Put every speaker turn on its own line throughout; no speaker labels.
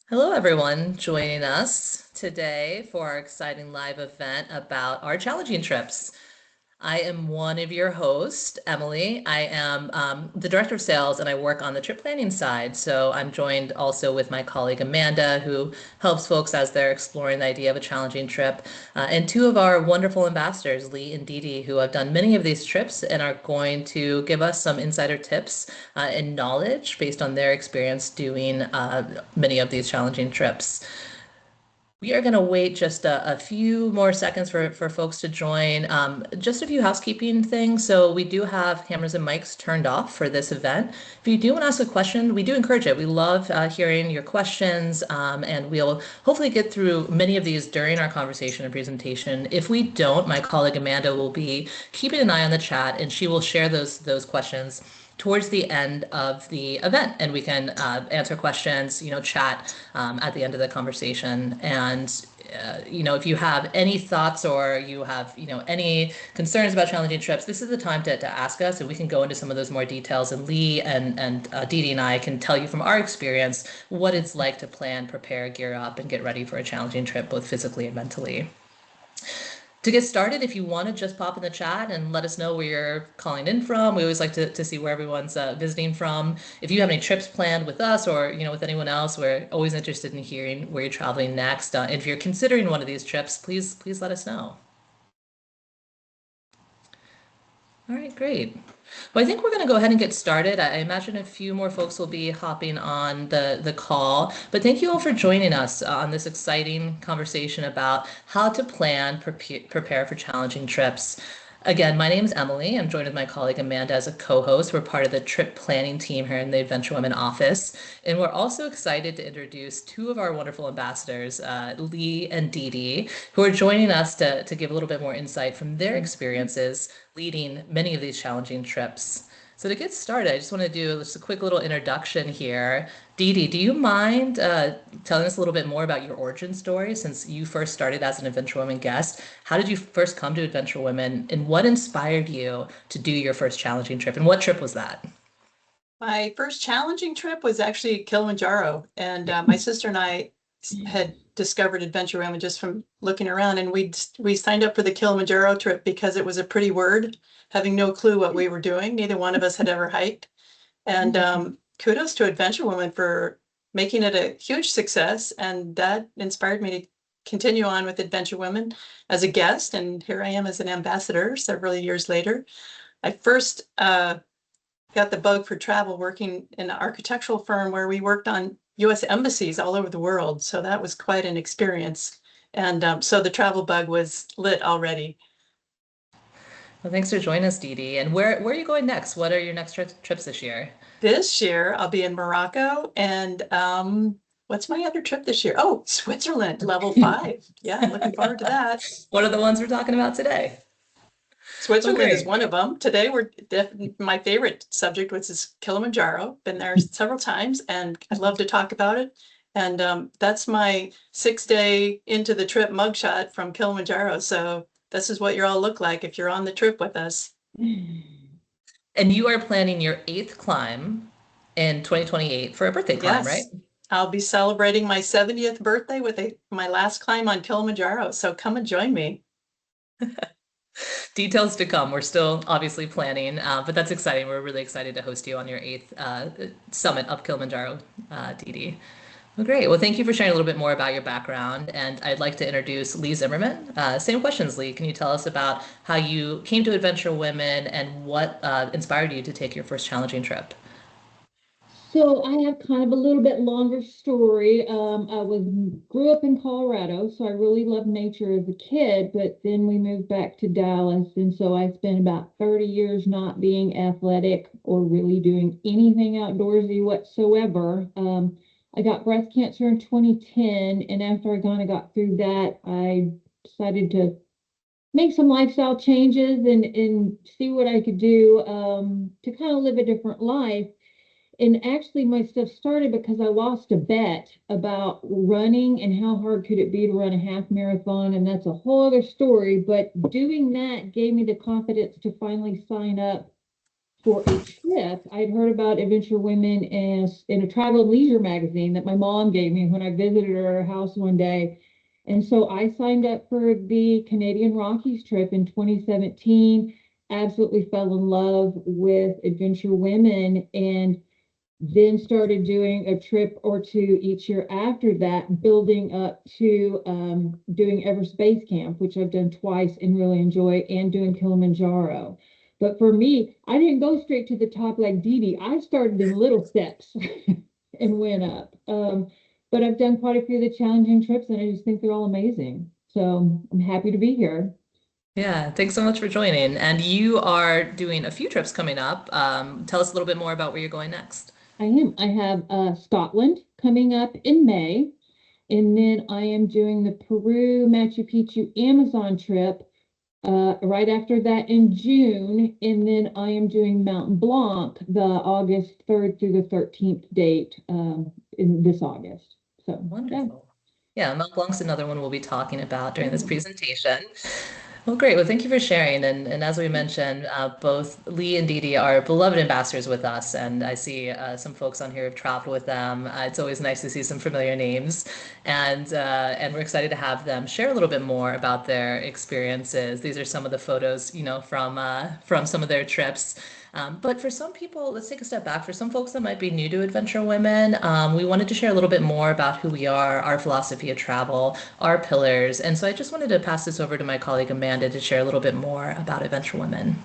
Hello, everyone joining us today for our exciting live event about our challenging trips. I am one of your hosts, Emily. I am the director of sales and I work on the trip planning side. So I'm joined also with my colleague Amanda, who helps folks as they're exploring the idea of a challenging trip, and two of our wonderful ambassadors, Leigh and Dede, who have done many of these trips and are going to give us some insider tips and knowledge based on their experience doing many of these challenging trips. We are going to wait just a few more seconds for folks to join. Just a few housekeeping things. So we do have cameras and mics turned off for this event. If you do want to ask a question, we do encourage it. We love hearing your questions, and we'll hopefully get through many of these during our conversation and presentation. If we don't, my colleague Amanda will be keeping an eye on the chat, and she will share those questions towards the end of the event, and we can answer questions, chat at the end of the conversation. And if you have any thoughts or you have, any concerns about challenging trips, this is the time to ask us, and we can go into some of those more details. And Leigh and Dede and I can tell you from our experience what it's like to plan, prepare, gear up, and get ready for a challenging trip, both physically and mentally. To get started, if you want to just pop in the chat and let us know where you're calling in from. We always like to see where everyone's visiting from. If you have any trips planned with us or with anyone else, we're always interested in hearing where you're traveling next. And if you're considering one of these trips, please let us know. All right, great. Well, I think we're going to go ahead and get started. I imagine a few more folks will be hopping on the call, but thank you all for joining us on this exciting conversation about how to plan, prepare for challenging trips. Again, my name is Emily. I'm joined with my colleague Amanda as a co-host. We're part of the trip planning team here in the AdventureWomen office. And we're also excited to introduce two of our wonderful ambassadors, Leigh and Dede, who are joining us to give a little bit more insight from their experiences leading many of these challenging trips. So to get started, I just want to do just a quick little introduction here. Dede, do you mind telling us a little bit more about your origin story since you first started as an Adventure Women guest? How did you first come to Adventure Women, and what inspired you to do your first challenging trip? And what trip was that?
My first challenging trip was actually Kilimanjaro, and my sister and I had discovered Adventure Women just from looking around, and we signed up for the Kilimanjaro trip because it was a pretty word, having no clue what we were doing. Neither one of us had ever hiked, and kudos to Adventure Women for making it a huge success, and that inspired me to continue on with Adventure Women as a guest, and here I am as an ambassador several years later. I first got the bug for travel working in an architectural firm where we worked on U.S. embassies all over the world. So that was quite an experience. And so the travel bug was lit already.
Well, thanks for joining us, Dede. And where are you going next? What are your next trips this year?
This year, I'll be in Morocco. And what's my other trip this year? Oh, Switzerland, level 5. Yeah, I'm looking forward to that.
What are the ones we're talking about today? Oh,
Switzerland is
great.
one of them. Today, my favorite subject, which is Kilimanjaro. Been there several times, and I'd love to talk about it. And that's my 6-day into the trip mugshot from Kilimanjaro. So this is what you all look like if you're on the trip with us.
And you are planning your eighth climb in 2028 for a birthday climb, right?
Yes, I'll be celebrating my 70th birthday with my last climb on Kilimanjaro. So come and join me.
Details to come. We're still obviously planning, but that's exciting. We're really excited to host you on your eighth summit of Kilimanjaro, Dede. Well, great. Well, thank you for sharing a little bit more about your background. And I'd like to introduce Leigh Zimmerman. Same questions, Leigh. Can you tell us about how you came to Adventure Women and what inspired you to take your first challenging trip?
So I have kind of a little bit longer story. Grew up in Colorado, so I really loved nature as a kid, but then we moved back to Dallas, and so I spent about 30 years not being athletic or really doing anything outdoorsy whatsoever. I got breast cancer in 2010, and after I kind of got through that, I decided to make some lifestyle changes and see what I could do to kind of live a different life. And actually, my stuff started because I lost a bet about running and how hard could it be to run a half marathon. And that's a whole other story. But doing that gave me the confidence to finally sign up for a trip. I'd heard about Adventure Women in a travel and leisure magazine that my mom gave me when I visited her house one day. And so I signed up for the Canadian Rockies trip in 2017, absolutely fell in love with Adventure Women, and then started doing a trip or two each year after that, building up to doing Everest Base Camp, which I've done twice and really enjoy, and doing Kilimanjaro. But for me, I didn't go straight to the top like Dede. I started in little steps and went up. But I've done quite a few of the challenging trips, and I just think they're all amazing. So I'm happy to be here.
Yeah, thanks so much for joining. And you are doing a few trips coming up. Tell us a little bit more about where you're going next.
I am. I have Scotland coming up in May, and then I am doing the Peru, Machu Picchu, Amazon trip right after that in June, and then I am doing Mount Blanc the August 3rd through the 13th date in this August. So, yeah.
Wonderful. Yeah, Mont Blanc's another one we'll be talking about during this presentation. Well, great. Well, thank you for sharing. And as we mentioned, both Leigh and Dede are beloved ambassadors with us. And I see some folks on here who've traveled with them. It's always nice to see some familiar names. And we're excited to have them share a little bit more about their experiences. These are some of the photos, from some of their trips. But for some people, let's take a step back. For some folks that might be new to Adventure Women, we wanted to share a little bit more about who we are, our philosophy of travel, our pillars. And so I just wanted to pass this over to my colleague Amanda to share a little bit more about Adventure Women.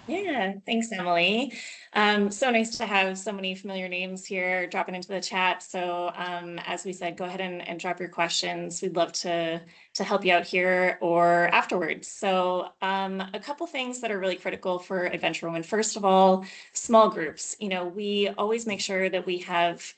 Yeah, thanks, Emily. So nice to have so many familiar names here dropping into the chat. So as we said, go ahead and drop your questions. We'd love to help you out here or afterwards. So a couple things that are really critical for Adventure Women. First of all, small groups. We always make sure that we have,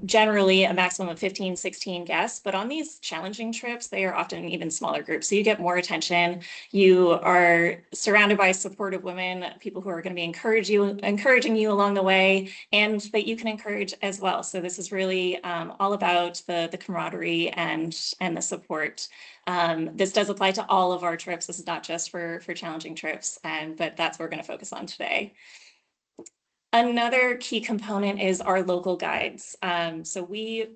generally a maximum of 15, 16 guests, but on these challenging trips, they are often even smaller groups. So you get more attention. You are surrounded by supportive women, people who are going to be encouraging you along the way, and that you can encourage as well. So this is really all about the camaraderie and the support. This does apply to all of our trips. This is not just for challenging trips, but that's what we're going to focus on today. Another key component is our local guides. So we,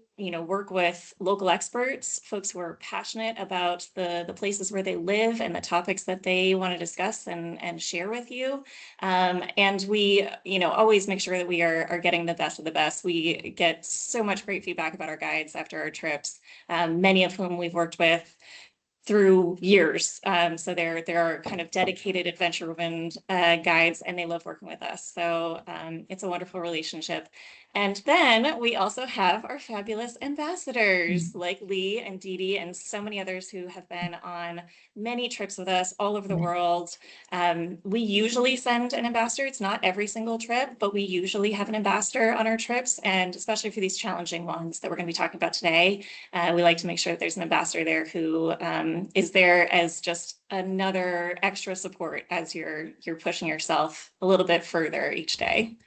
work with local experts, folks who are passionate about the places where they live and the topics that they want to discuss and share with you. And we, always make sure that we are getting the best of the best. We get so much great feedback about our guides after our trips, many of whom we've worked with through years. So there are kind of dedicated Adventure Women guides, and they love working with us. So it's a wonderful relationship. And then we also have our fabulous ambassadors like Leigh and Dede and so many others who have been on many trips with us all over the world. We usually send an ambassador. It's not every single trip, but we usually have an ambassador on our trips. And especially for these challenging ones that we're going to be talking about today, we like to make sure that there's an ambassador there who is there as just another extra support as you're pushing yourself a little bit further each day.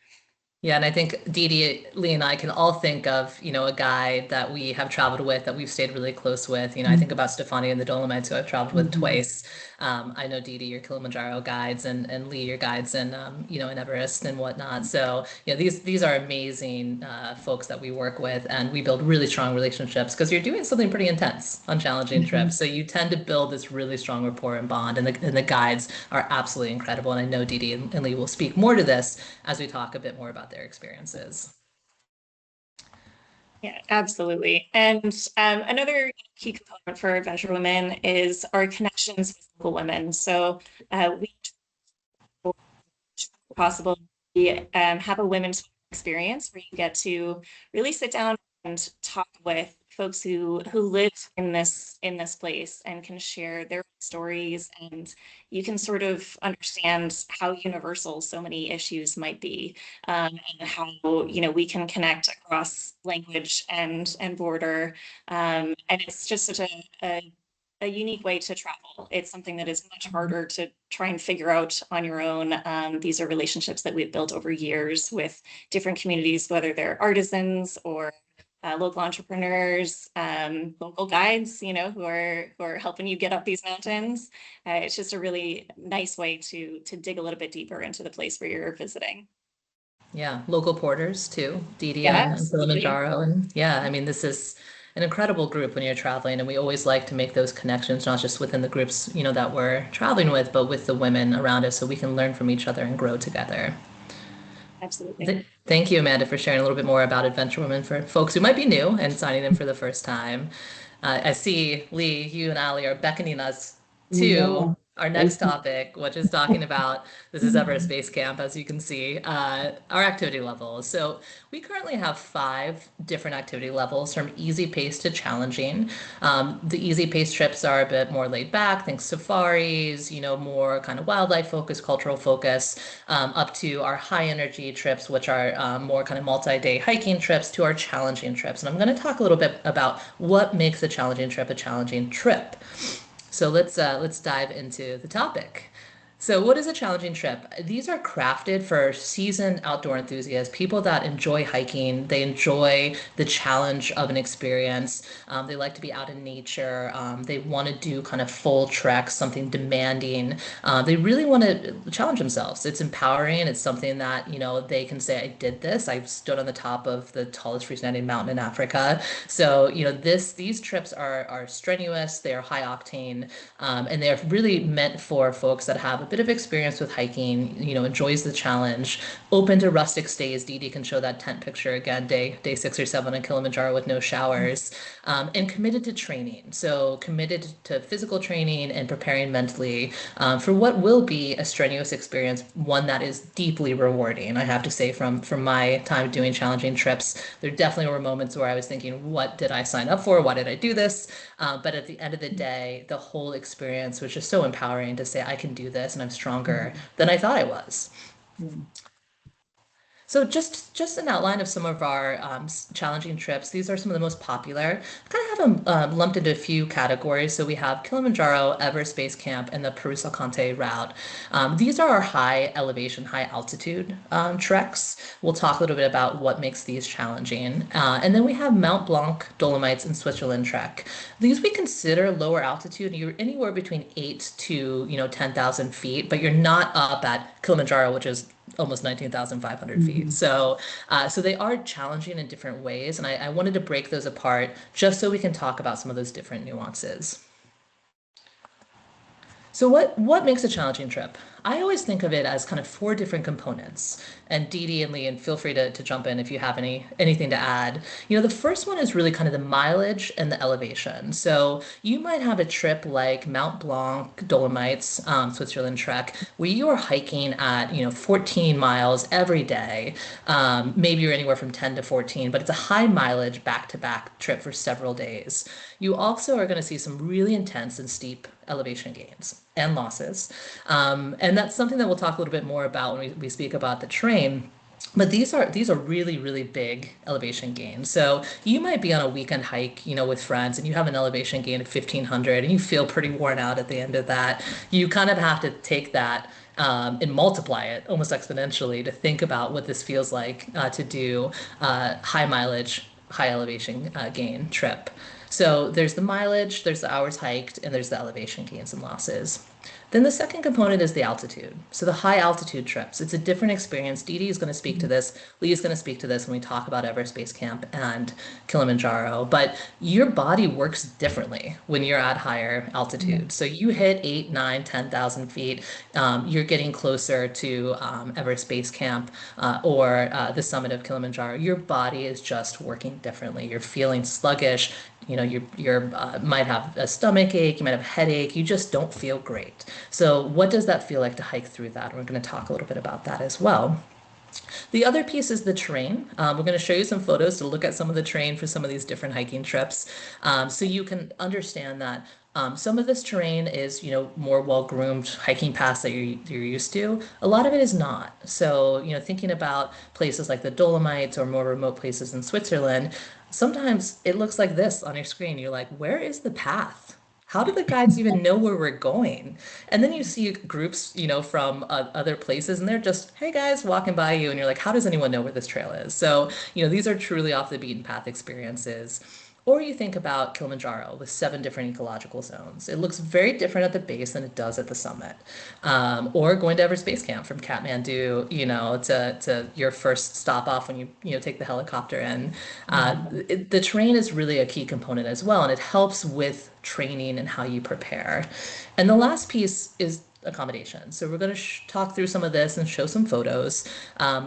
Yeah, and I think Dede, Leigh, and I can all think of, a guide that we have traveled with, that we've stayed really close with. I think about Stefani and the Dolomites, who I've traveled with twice. I know Dede, your Kilimanjaro guides, and Leigh, your guides, and in Everest and whatnot. So these are amazing folks that we work with, and we build really strong relationships because you're doing something pretty intense on challenging trips. So you tend to build this really strong rapport and bond, and the guides are absolutely incredible. And I know Dede and Leigh will speak more to this as we talk a bit more about their experiences.
Yeah, absolutely. And another key component for Adventure Women is our connections with local women. So we possible have a women's experience where you get to really sit down and talk with folks who live in this place and can share their stories, and you can sort of understand how universal so many issues might be, and how we can connect across language and border, and it's just such a unique way to travel. It's something that is much harder to try and figure out on your own. These are relationships that we've built over years with different communities, whether they're artisans or local entrepreneurs, local guides, who are helping you get up these mountains. It's just a really nice way to dig a little bit deeper into the place where you're visiting.
Yeah, local porters too, Dede
Yeah,
and
absolutely.
Kilimanjaro. And yeah, I mean, this is an incredible group when you're traveling, and we always like to make those connections, not just within the groups, that we're traveling with, but with the women around us so we can learn from each other and grow together.
Absolutely.
Thank you, Amanda, for sharing a little bit more about Adventure Women for folks who might be new and signing in for the first time. I see, Leigh, you and Ali are beckoning us
Yeah.
to our next
Thank you.
topic, which is talking about this is Everest Base Camp, as you can see, our activity levels. So we currently have 5 different activity levels from easy pace to challenging. The easy pace trips are a bit more laid back, think safaris, more kind of wildlife focus, cultural focus, up to our high energy trips, which are more kind of multi-day hiking trips, to our challenging trips. And I'm going to talk a little bit about what makes a challenging trip a challenging trip. So let's dive into the topic. So, what is a challenging trip? These are crafted for seasoned outdoor enthusiasts, people that enjoy hiking. They enjoy the challenge of an experience. They like to be out in nature. They want to do kind of full treks, something demanding. They really want to challenge themselves. It's empowering. It's something that, they can say, I did this. I stood on the top of the tallest freestanding mountain in Africa. So, these trips are strenuous. They are high octane, and they're really meant for folks that have a bit of experience with hiking, enjoys the challenge, open to rustic stays. Dede can show that tent picture again, day 6 or 7 on Kilimanjaro with no showers, and committed to training. So committed to physical training and preparing mentally for what will be a strenuous experience, one that is deeply rewarding. I have to say, from my time doing challenging trips, there definitely were moments where I was thinking, what did I sign up for? Why did I do this? But at the end of the day, the whole experience was just so empowering to say, I can do this and I'm stronger than I thought I was. So just an outline of some of our challenging trips. These are some of the most popular. I kind of have them lumped into a few categories. So we have Kilimanjaro, Everest Base Camp, and the Peru Salkantay route. These are our high elevation, high altitude treks. We'll talk a little bit about what makes these challenging. And then we have Mount Blanc, Dolomites, and Switzerland Trek. These we consider lower altitude. You're anywhere between 8 to 10,000 feet, but you're not up at Kilimanjaro, which is almost 19,500 feet. So they are challenging in different ways. And I wanted to break those apart just so we can talk about some of those different nuances. So what makes a challenging trip? I always think of it as kind of 4 different components. And Dede and Leigh, and feel free to jump in if you have anything to add. The first one is really kind of the mileage and the elevation. So you might have a trip like Mount Blanc, Dolomites, Switzerland Trek, where you are hiking at 14 miles every day. Maybe you're anywhere from 10 to 14, but it's a high mileage back-to-back trip for several days. You also are going to see some really intense and steep elevation gains and losses. And that's something that we'll talk a little bit more about when we speak about the terrain. But these are really, really big elevation gains. So you might be on a weekend hike, with friends, and you have an elevation gain of 1,500 and you feel pretty worn out at the end of that. You kind of have to take that and multiply it almost exponentially to think about what this feels like to do high mileage, high elevation gain trip. So there's the mileage, there's the hours hiked, and there's the elevation gains and losses. Then the second component is the altitude. So the high altitude trips, it's a different experience. Dede is going to speak to this. Leigh is going to speak to this when we talk about Everest Base Camp and Kilimanjaro. But your body works differently when you're at higher altitude. So you hit 8, 9, 10,000 feet, you're getting closer to Everest Base Camp or the summit of Kilimanjaro. Your body is just working differently. You're feeling sluggish. You might have a stomach ache, you might have a headache, you just don't feel great. So what does that feel like to hike through that? We're going to talk a little bit about that as well. The other piece is the terrain. We're going to show you some photos to look at some of the terrain for some of these different hiking trips. So you can understand that some of this terrain is, more well-groomed hiking paths that you're used to. A lot of it is not. So, thinking about places like the Dolomites or more remote places in Switzerland, sometimes it looks like this on your screen. You're like, where is the path? how do the guides even know where we're going? And then you see groups, from other places, and they're just, hey guys, walking by you, and you're like, how does anyone know where this trail is? So, these are truly off the beaten path experiences. Or you think about Kilimanjaro with 7 different ecological zones. It looks very different at the base than it does at the summit. Or going to Everest Base Camp from Kathmandu, to your first stop off when you take the helicopter in. The terrain is really a key component as well, and it helps with training and how you prepare. And the last piece is accommodation. So we're going to talk through some of this and show some photos.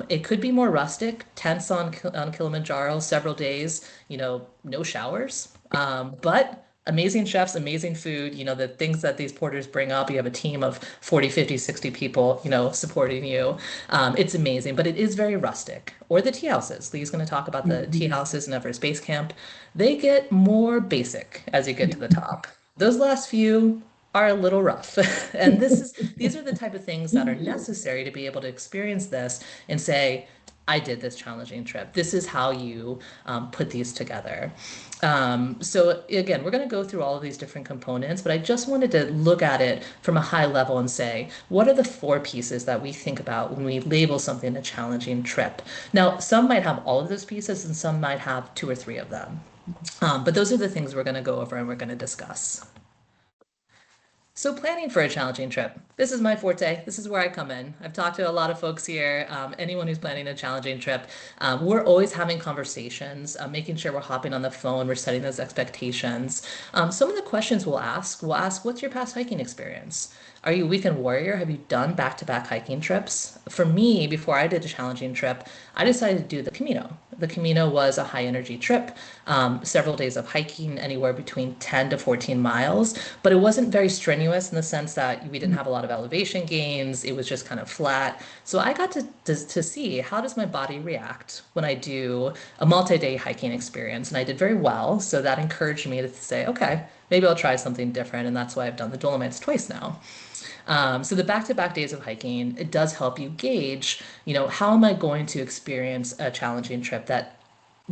It could be more rustic, tents on Kilimanjaro, several days, no showers, but amazing chefs, amazing food, the things that these porters bring up. You have a team of 40, 50, 60 people, supporting you. It's amazing, but it is very rustic. Or the tea houses. Lee's going to talk about the tea houses in Everest Base Camp. They get more basic as you get to the top. Those last few are a little rough. And these are the type of things that are necessary to be able to experience this and say, I did this challenging trip. This is how you put these together. So again, we're going to go through all of these different components, but I just wanted to look at it from a high level and say, what are the 4 pieces that we think about when we label something a challenging trip? Now, some might have all of those pieces and some might have 2 or 3 of them. But those are the things we're going to go over and we're going to discuss. So planning for a challenging trip. This is my forte. This is where I come in. I've talked to a lot of folks here, anyone who's planning a challenging trip. We're always having conversations, making sure we're hopping on the phone, we're setting those expectations. Some of the questions we'll ask, what's your past hiking experience? Are you a weekend warrior? Have you done back-to-back hiking trips? For me, before I did a challenging trip, I decided to do the Camino. The Camino was a high energy trip, several days of hiking, anywhere between 10 to 14 miles, but it wasn't very strenuous in the sense that we didn't have a lot of elevation gains. It was just kind of flat. So I got to see, how does my body react when I do a multi-day hiking experience? And I did very well. So that encouraged me to say, okay, maybe I'll try something different. And that's why I've done the Dolomites twice now. So the back-to-back days of hiking, it does help you gauge, how am I going to experience a challenging trip that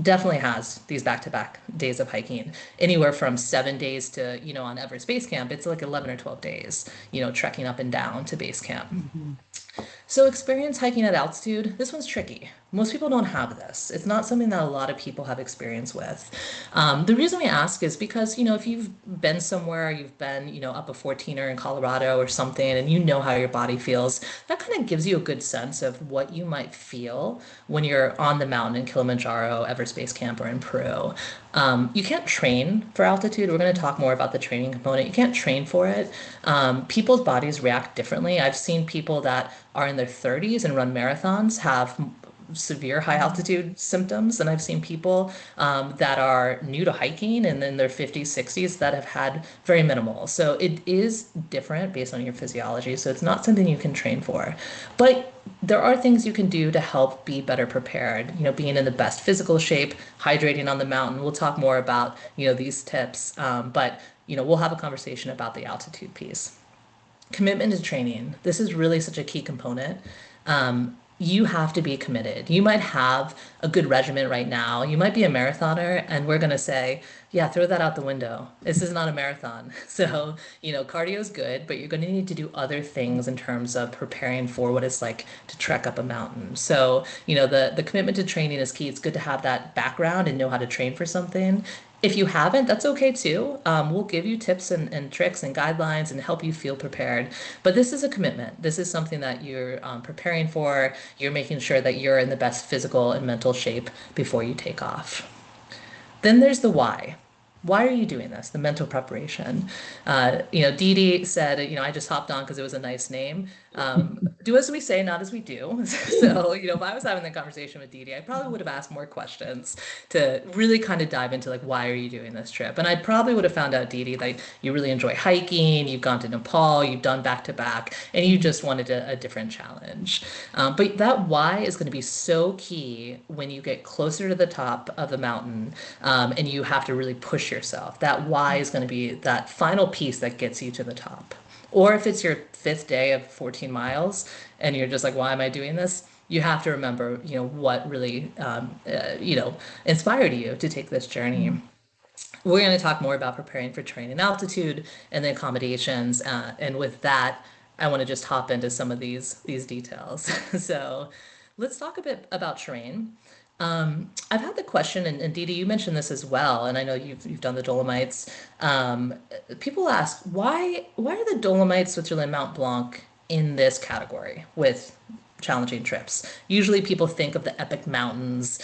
definitely has these back-to-back days of hiking, anywhere from 7 days to, on Everest Base Camp, it's like 11 or 12 days, trekking up and down to base camp. So experience hiking at altitude, this one's tricky. Most people don't have this. It's not something that a lot of people have experience with. The reason we ask is because, if you've been somewhere, you've been, up a 14er in Colorado or something, and you know how your body feels, that kind of gives you a good sense of what you might feel when you're on the mountain in Kilimanjaro, Everest Base Camp, or in Peru. You can't train for altitude. We're going to talk more about the training component. You can't train for it. People's bodies react differently. I've seen people that are in their 30s and run marathons have severe high altitude symptoms, and I've seen people that are new to hiking and in their 50s, 60s that have had very minimal. So it is different based on your physiology. So it's not something you can train for, but there are things you can do to help be better prepared. Being in the best physical shape, hydrating on the mountain. We'll talk more about these tips, but we'll have a conversation about the altitude piece. Commitment to training. This is really such a key component. You have to be committed. You might have a good regimen right now. You might be a marathoner, and we're going to say, yeah, throw that out the window. This is not a marathon. So, cardio is good, but you're going to need to do other things in terms of preparing for what it's like to trek up a mountain. So, the commitment to training is key. It's good to have that background and know how to train for something. If you haven't, that's okay too. We'll give you tips and tricks and guidelines and help you feel prepared. But this is a commitment. This is something that you're preparing for. You're making sure that you're in the best physical and mental shape before you take off. Then there's the why. Why are you doing this? The mental preparation. Dede said, I just hopped on because it was a nice name. Do as we say, not as we do. So, if I was having the conversation with Dede, I probably would have asked more questions to really kind of dive into why are you doing this trip? And I probably would have found out, Dede, that you really enjoy hiking, you've gone to Nepal, you've done back to back, and you just wanted a different challenge. But that why is going to be so key when you get closer to the top of the mountain, and you have to really push yourself. That why is going to be that final piece that gets you to the top. Or if it's your 5th day of 14 miles and you're just like, why am I doing this? You have to remember, what really, inspired you to take this journey. We're going to talk more about preparing for terrain and altitude and the accommodations. And with that, I want to just hop into some of these details. So let's talk a bit about terrain. I've had the question, and Dede, you mentioned this as well, and I know you've done the Dolomites. People ask why are the Dolomites, Switzerland, Mount Blanc in this category with challenging trips? Usually people think of the epic mountains,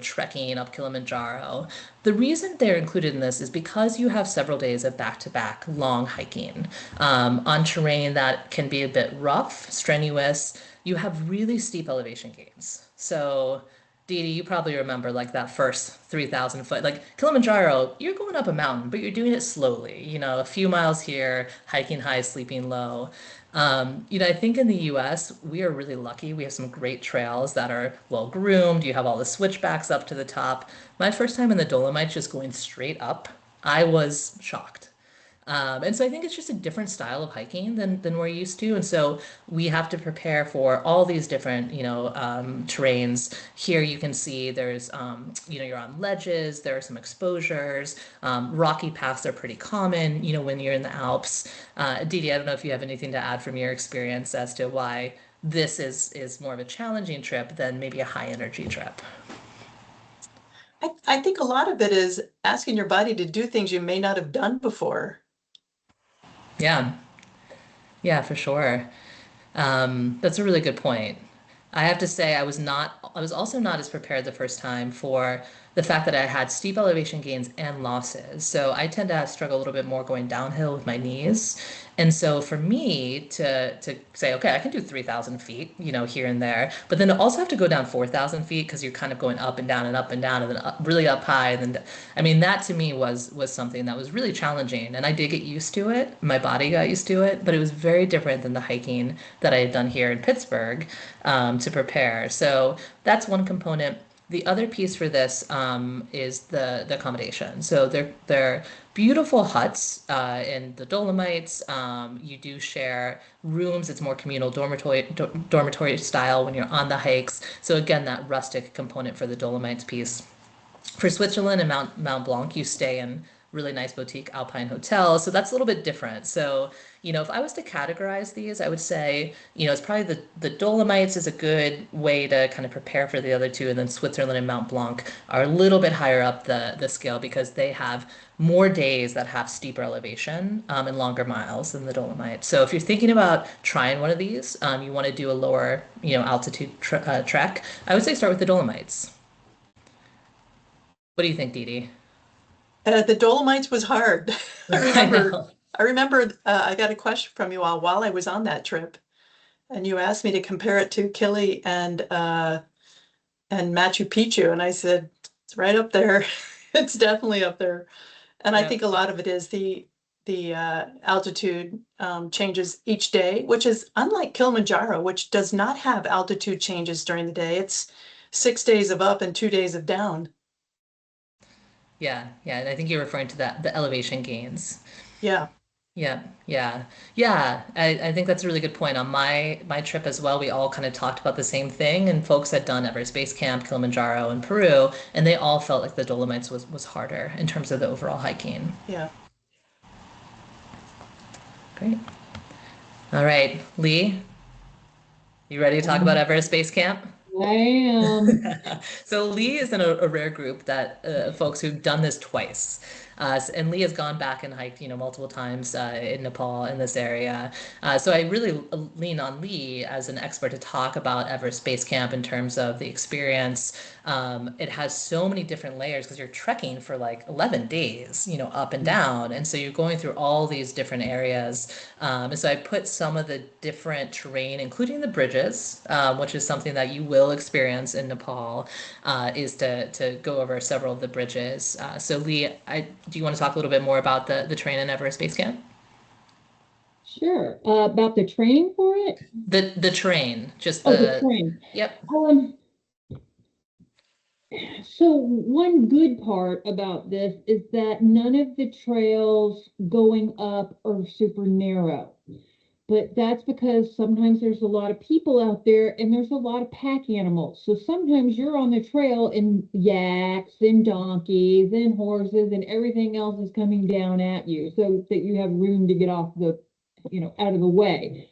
trekking up Kilimanjaro. The reason they're included in this is because you have several days of back-to-back long hiking on terrain that can be a bit rough, strenuous. You have really steep elevation gains. So Dede, you probably remember like that first 3,000 foot. Like Kilimanjaro, you're going up a mountain, but you're doing it slowly, a few miles here, hiking high, sleeping low. I think in the US, we are really lucky. We have some great trails that are well groomed. You have all the switchbacks up to the top. My first time in the Dolomites, just going straight up, I was shocked. And so I think it's just a different style of hiking than we're used to. And so we have to prepare for all these different, terrains. Here you can see there's, you're on ledges, there are some exposures. Rocky paths are pretty common, when you're in the Alps. Dede, I don't know if you have anything to add from your experience as to why this is more of a challenging trip than maybe a high energy trip.
I think a lot of it is asking your body to do things you may not have done before.
Yeah, yeah, for sure. That's a really good point. I have to say I was also not as prepared the first time for the fact that I had steep elevation gains and losses. So I tend to struggle a little bit more going downhill with my knees. And so for me to say, okay, I can do 3,000 feet, here and there, but then to also have to go down 4,000 feet because you're kind of going up and down and up and down and then up, really up high. And then, I mean, that to me was something that was really challenging. And I did get used to it. My body got used to it, but it was very different than the hiking that I had done here in Pittsburgh to prepare. So that's one component. The other piece for this is the accommodation. So they're beautiful huts in the Dolomites. You do share rooms. It's more communal dormitory style when you're on the hikes. So again, that rustic component for the Dolomites piece. For Switzerland and Mount Blanc, you stay in really nice boutique alpine hotels. So that's a little bit different. So, if I was to categorize these, I would say, it's probably the Dolomites is a good way to kind of prepare for the other two. And then Switzerland and Mount Blanc are a little bit higher up the scale because they have more days that have steeper elevation and longer miles than the Dolomites. So if you're thinking about trying one of these, you want to do a lower, altitude trek, I would say start with the Dolomites. What do you think, Dede?
The Dolomites was hard. I
I
remember,
know.
I remember I got a question from you all while I was on that trip, and you asked me to compare it to Kili and Machu Picchu, and I said it's right up there. It's definitely up there, and I
Yeah.
think a lot of it is the altitude changes each day, which is unlike Kilimanjaro, which does not have altitude changes during the day. It's 6 days of up and 2 days of down.
Yeah, yeah, and I think you're referring to the elevation gains.
Yeah.
Yeah, yeah, yeah. I think that's a really good point. On my trip as well, we all kind of talked about the same thing, and folks had done Everest Base Camp, Kilimanjaro, and Peru, and they all felt like the Dolomites was harder in terms of the overall hiking.
Yeah.
Great. All right, Leigh, you ready to talk about
Um,
Everest Base Camp?
I am.
So Leigh is in a rare group that folks who've done this twice. And Leigh has gone back and hiked, multiple times in Nepal in this area. So I really lean on Leigh as an expert to talk about Everest Base Camp in terms of the experience. It has so many different layers because you're trekking for like 11 days, up and down. And so you're going through all these different areas. And so I put some of the different terrain, including the bridges, which is something that you will experience in Nepal, is to go over several of the bridges. So Leigh, do you want to talk a little bit more about the terrain in Everest Base Camp?
Sure. About the training for it?
The terrain, just
Oh, the train.
yep.
Um, so one good part about this is that none of the trails going up are super narrow. but that's because sometimes there's a lot of people out there and there's a lot of pack animals. So sometimes you're on the trail and yaks and donkeys and horses and everything else is coming down at you so that you have room to get off the, out of the way.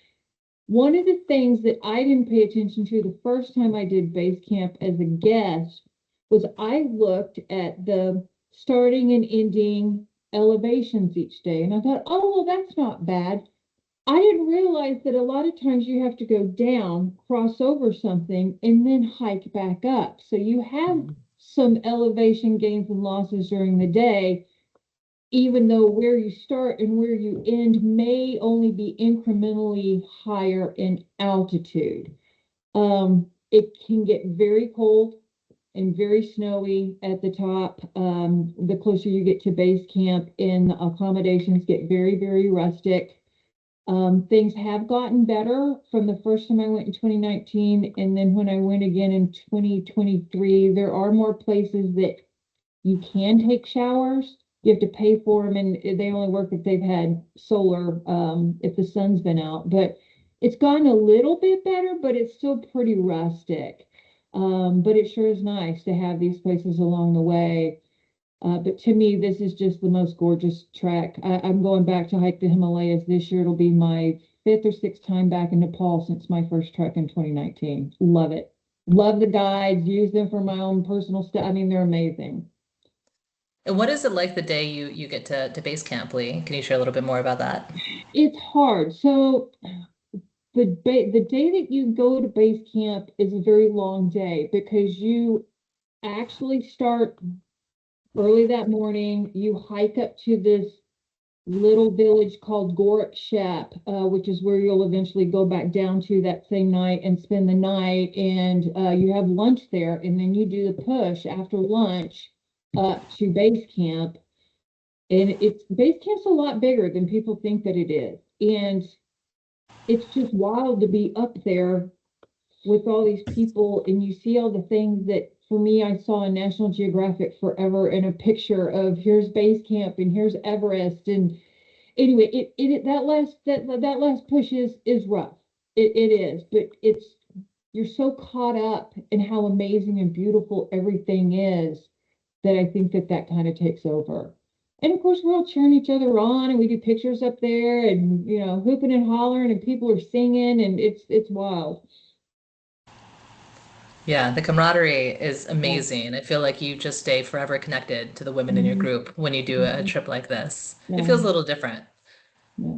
One of the things that I didn't pay attention to the first time I did base camp as a guest was I looked at the starting and ending elevations each day. And I thought, oh, well, that's not bad. I didn't realize that a lot of times you have to go down, cross over something, and then hike back up. So you have some elevation gains and losses during the day, even though where you start and where you end may only be incrementally higher in altitude. It can get very cold and very snowy at the top. The closer you get to base camp, and the accommodations get very, very rustic. Things have gotten better from the first time I went in 2019, and then when I went again in 2023, there are more places that you can take showers. You have to pay for them, and they only work if they've had solar, if the sun's been out. But it's gotten a little bit better, but it's still pretty rustic. But it sure is nice to have these places along the way. But to me, this is just the most gorgeous trek. I'm going back to hike the Himalayas this year. It'll be my 5th or 6th time back in Nepal since my first trek in 2019. Love it. Love the guides, use them for my own personal stuff. I mean, they're amazing.
And what is it like the day you get to base camp, Leigh? Can you share a little bit more about that?
It's hard. So the day that you go to base camp is a very long day because you actually start early that morning. You hike up to this little village called Gorak Shep, which is where you'll eventually go back down to that same night and spend the night. And you have lunch there, and then you do the push after lunch to base camp. And base camp's a lot bigger than people think that it is. And it's just wild to be up there with all these people, and you see all the things that for me I saw in National Geographic forever in a picture of here's base camp and here's Everest. And anyway, that last push is rough. It is, but you're so caught up in how amazing and beautiful everything is that I think that kind of takes over. And of course, we're all cheering each other on, and we do pictures up there, and hooping and hollering, and people are singing, and it's wild.
Yeah, the camaraderie is amazing. I feel like you just stay forever connected to the women in your group when you do a trip like this. It feels a little different.
Yeah.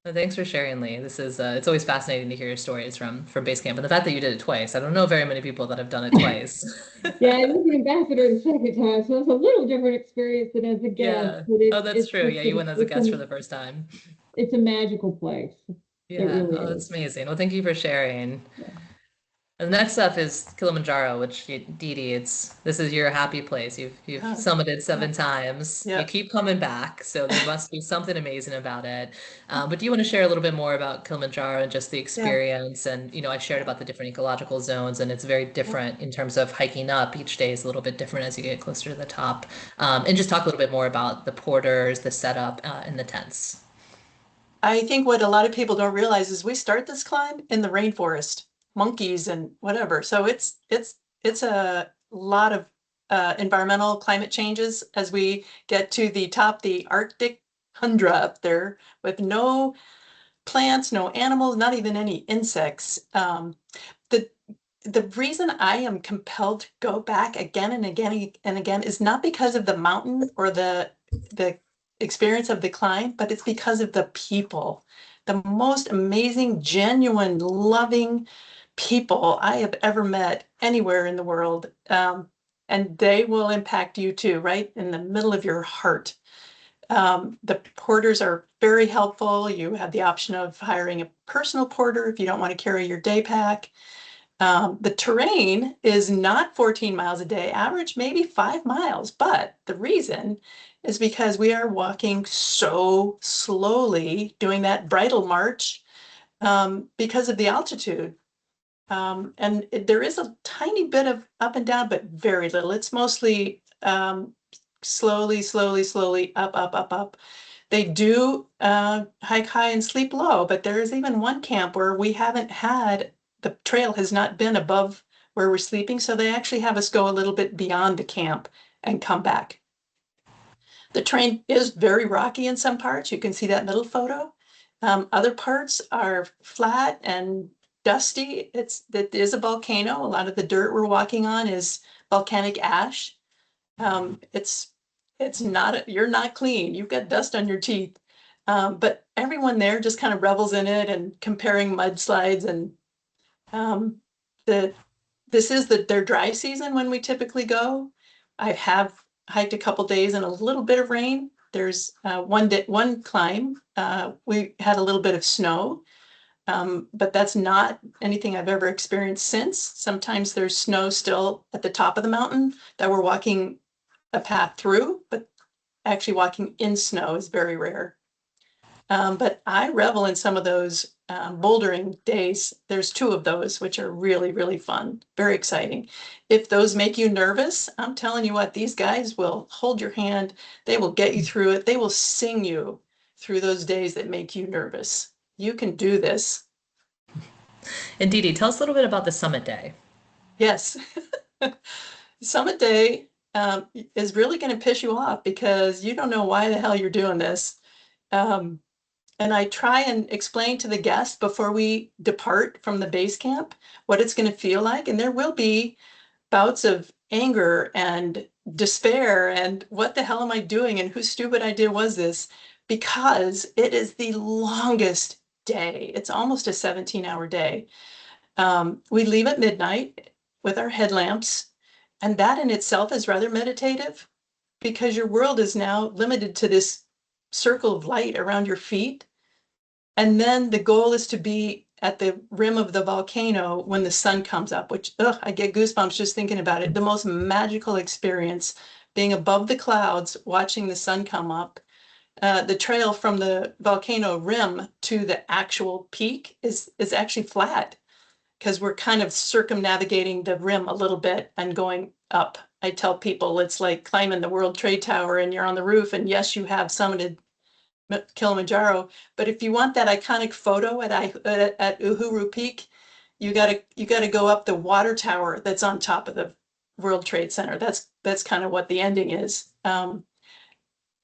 Well, thanks for sharing, Leigh. This is it's always fascinating to hear your stories from base camp, and the fact that you did it twice. I don't know very many people that have done it twice.
Yeah, I was the ambassador the second time, so it's a little different experience than as a guest.
Yeah.
But
Oh, that's true. Yeah, you went as a guest for the first time.
it's a magical place. It
Yeah.
really
Oh, that's
is.
amazing. Well, thank you for sharing.
Yeah.
And next up is Kilimanjaro, which Dede, this is your happy place. You've
Oh,
summited 7 times.
yeah.
You keep coming back, so there must be something amazing about it. But do you want to share a little bit more about Kilimanjaro and just the
Yeah.
experience? And I shared about the different ecological zones, and it's very different in terms of hiking up. Each day is a little bit different as you get closer to the top. And just talk a little bit more about the porters, the setup, and the tents.
I think what a lot of people don't realize is we start this climb in the rainforest, monkeys and whatever. So it's a lot of environmental climate changes as we get to the top, the Arctic tundra up there with no plants, no animals, not even any insects. The reason I am compelled to go back again and again and again is not because of the mountain or the experience of the climb, but it's because of the people, the most amazing, genuine, loving people I have ever met anywhere in the world. And they will impact you too, right in the middle of your heart. The porters are very helpful. You have the option of hiring a personal porter if you don't want to carry your day pack. The terrain is not 14 miles a day, average maybe 5 miles, but the reason is because we are walking so slowly, doing that bridle march, because of the altitude. There is a tiny bit of up and down, but very little. It's mostly slowly, slowly, slowly up, up, up, up. They do hike high and sleep low, but there is even one camp where we haven't had, the trail has not been above where we're sleeping, so they actually have us go a little bit beyond the camp and come back. The terrain is very rocky in some parts. You can see that middle photo. Other parts are flat and dusty. It is a volcano. A lot of the dirt we're walking on is volcanic ash. It's not, you're not clean. You've got dust on your teeth. But everyone there just kind of revels in it and comparing mudslides. And this is their dry season when we typically go. I have hiked a couple days in a little bit of rain. There's one climb. We had a little bit of snow, but that's not anything I've ever experienced since. Sometimes there's snow still at the top of the mountain that we're walking a path through, but actually walking in snow is very rare. But I revel in some of those bouldering days. There's 2 of those, which are really, really fun, very exciting. If those make you nervous, I'm telling you what, these guys will hold your hand. They will get you through it. They will sing you through those days that make you nervous. You can do this.
And Dede, tell us a little bit about the summit day.
Yes. Summit day is really going to piss you off because you don't know why the hell you're doing this. And I try and explain to the guests before we depart from the base camp what it's going to feel like. And there will be bouts of anger and despair and what the hell am I doing and whose stupid idea was this? Because it is the longest day. It's almost a 17-hour day. We leave at midnight with our headlamps, and that in itself is rather meditative because your world is now limited to this circle of light around your feet. And then the goal is to be at the rim of the volcano when the sun comes up, which, I get goosebumps just thinking about it. The most magical experience, being above the clouds, watching the sun come up. The trail from the volcano rim to the actual peak is actually flat because we're kind of circumnavigating the rim a little bit and going up. I tell people it's like climbing the World Trade Tower and you're on the roof, and yes, you have summited Kilimanjaro, but if you want that iconic photo at Uhuru Peak, you gotta go up the water tower that's on top of the World Trade Center. That's kind of what the ending is, and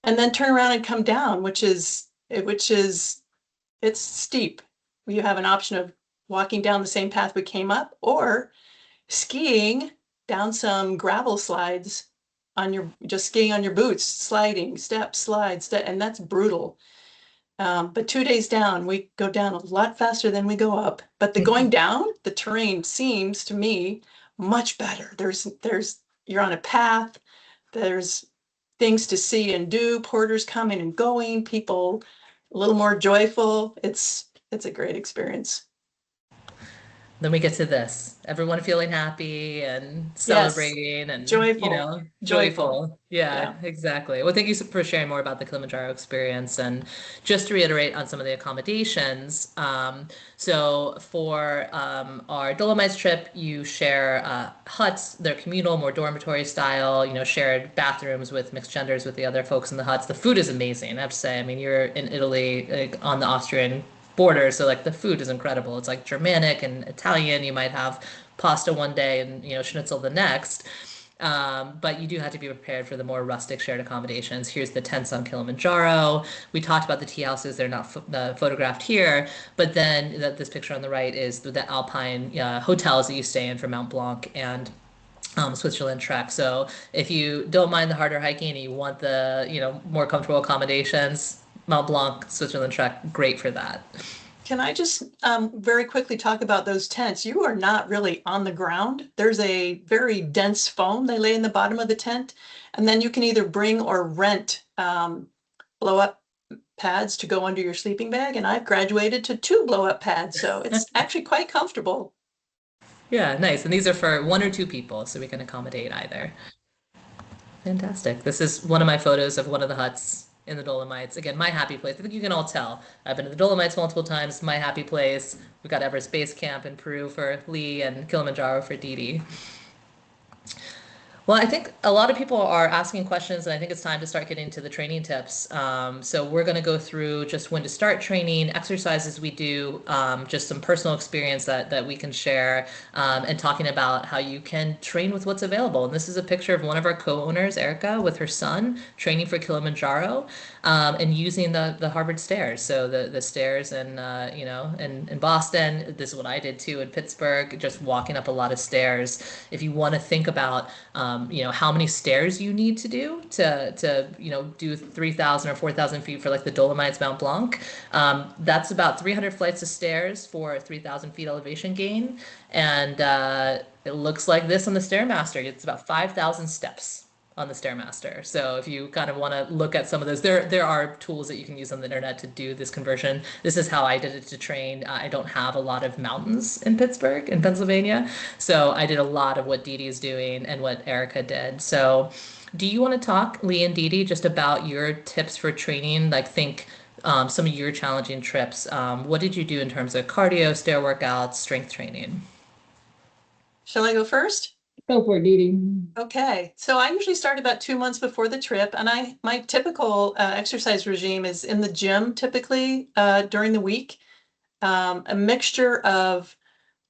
then turn around and come down, which is it's steep. You have an option of walking down the same path we came up, or skiing down some gravel slides on just skiing on your boots, sliding, step, slide, step, and that's brutal. But 2 days down, we go down a lot faster than we go up. But the going down, the terrain seems to me much better. You're on a path. There's things to see and do. Porters coming and going. People a little more joyful. It's a great experience.
Then we get to this, everyone feeling happy and
Yes.
celebrating and,
Joyful.
joyful.
Yeah.
Yeah, exactly. Well, thank you for sharing more about the Kilimanjaro experience. And just to reiterate on some of the accommodations, so for our Dolomites trip, you share huts. They're communal, more dormitory style, shared bathrooms with mixed genders with the other folks in the huts. The food is amazing, I have to say. I mean, you're in Italy, like, on the Austrian border, so like the food is incredible. It's like Germanic and Italian. You might have pasta one day and schnitzel the next. But you do have to be prepared for the more rustic shared accommodations. Here's the tents on Kilimanjaro. We talked about the tea houses. They're not photographed here, but then this picture on the right is the alpine hotels that you stay in for Mount Blanc and Switzerland Trek. So if you don't mind the harder hiking and you want the more comfortable accommodations, Mont Blanc, Switzerland Trek, great for that.
Can I just very quickly talk about those tents? You are not really on the ground. There's a very dense foam they lay in the bottom of the tent, and then you can either bring or rent blow-up pads to go under your sleeping bag, and I've graduated to 2 blow-up pads, so it's actually quite comfortable.
Yeah, nice. And these are for 1 or 2 people, so we can accommodate either. Fantastic. This is one of my photos of one of the huts in the Dolomites. Again, my happy place. I think you can all tell. I've been to the Dolomites multiple times. My happy place. We've got Everest Base Camp in Peru for Leigh and Kilimanjaro for Dede. Well, I think a lot of people are asking questions, and I think it's time to start getting to the training tips. So we're going to go through just when to start training, exercises we do, just some personal experience that we can share, and talking about how you can train with what's available. And this is a picture of one of our co-owners, Erica, with her son training for Kilimanjaro, and using the Harvard stairs. So the stairs in in Boston. This is what I did too in Pittsburgh, just walking up a lot of stairs. If you want to think about how many stairs you need to do to do 3,000 or 4,000 feet for like the Dolomites, Mount Blanc. That's about 300 flights of stairs for 3,000 feet elevation gain. And it looks like this on the Stairmaster. It's about 5,000 steps on the Stairmaster. So if you kind of want to look at some of those, there are tools that you can use on the internet to do this conversion. This is how I did it to train. I don't have a lot of mountains in Pittsburgh, in Pennsylvania. So I did a lot of what Dede is doing and what Erica did. So do you want to talk, Leigh and Dede, just about your tips for training? Like think some of your challenging trips. What did you do in terms of cardio, stair workouts, strength training?
Shall I go first?
Go for it, Dede.
Okay, so I usually start about 2 months before the trip, and my typical exercise regime is in the gym typically during the week. A mixture of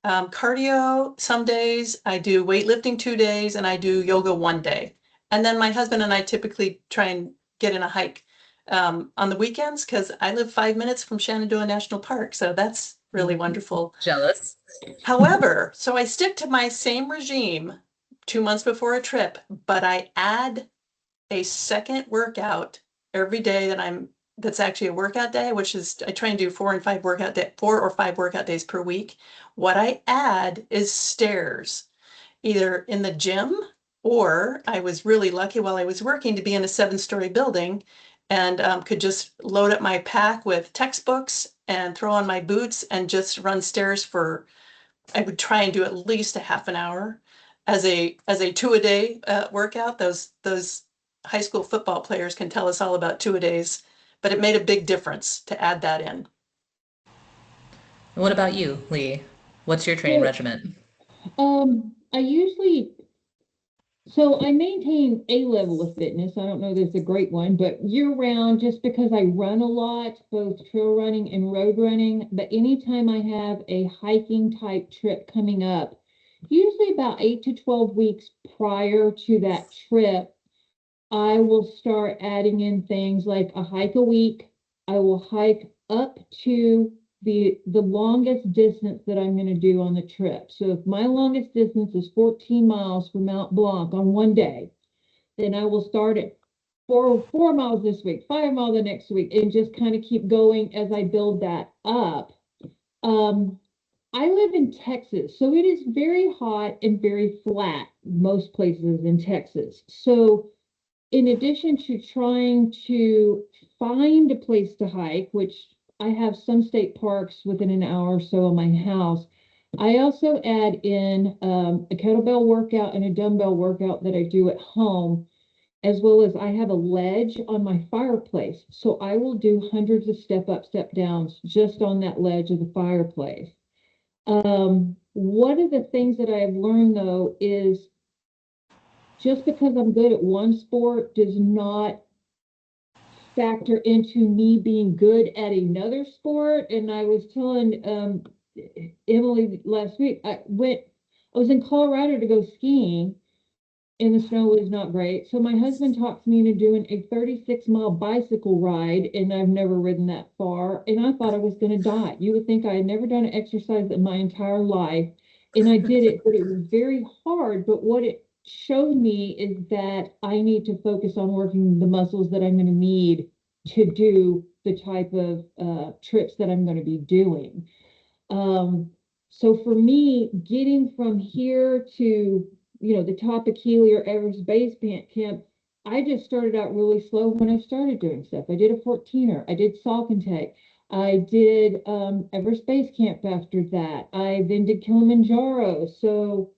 cardio some days, I do weightlifting 2 days, and I do yoga 1 day. And then my husband and I typically try and get in a hike on the weekends because I live 5 minutes from Shenandoah National Park, so that's really wonderful.
Jealous.
However, so I stick to my same regime 2 months before a trip, but I add a second workout every day that's actually a workout day, which is I try and do 4 or 5 workout days per week. What I add is stairs, either in the gym, or I was really lucky while I was working to be in a 7-story building and could just load up my pack with textbooks and throw on my boots and just run stairs for, I would try and do at least a half an hour as a 2-a-day workout. Those high school football players can tell us all about 2-a-days, but it made a big difference to add that in.
And what about you, Leigh? What's your training regimen?
I maintain a level of fitness. I don't know if it's a great one, but year round, just because I run a lot, both trail running and road running. But anytime I have a hiking type trip coming up, usually about 8 to 12 weeks prior to that trip, I will start adding in things like a hike a week. I will hike up to the longest distance that I'm going to do on the trip. So if my longest distance is 14 miles from Mount Blanc on one day, then I will start at 4 miles this week, 5 miles the next week, and just kind of keep going as I build that up. I live in Texas, so it is very hot and very flat most places in Texas. So in addition to trying to find a place to hike, which I have some state parks within an hour or so of my house, I also add in a kettlebell workout and a dumbbell workout that I do at home, as well as I have a ledge on my fireplace. So I will do hundreds of step up, step downs just on that ledge of the fireplace. One of the things that I have learned though is just because I'm good at one sport does not factor into me being good at another sport. And I was telling Emily last week, I was in Colorado to go skiing and the snow was not great. So my husband talked me into doing a 36-mile bicycle ride, and I've never ridden that far. And I thought I was going to die. You would think I had never done an exercise in my entire life. And I did it, but it was very hard. But what it showed me is that I need to focus on working the muscles that I'm going to need to do the type of trips that I'm going to be doing. So for me, getting from here to the top of Keeley or Everest Base Camp, I just started out really slow when I started doing stuff. I did a 14er. I did Salkantay. I did Everest Base Camp after that. I then did Kilimanjaro. So,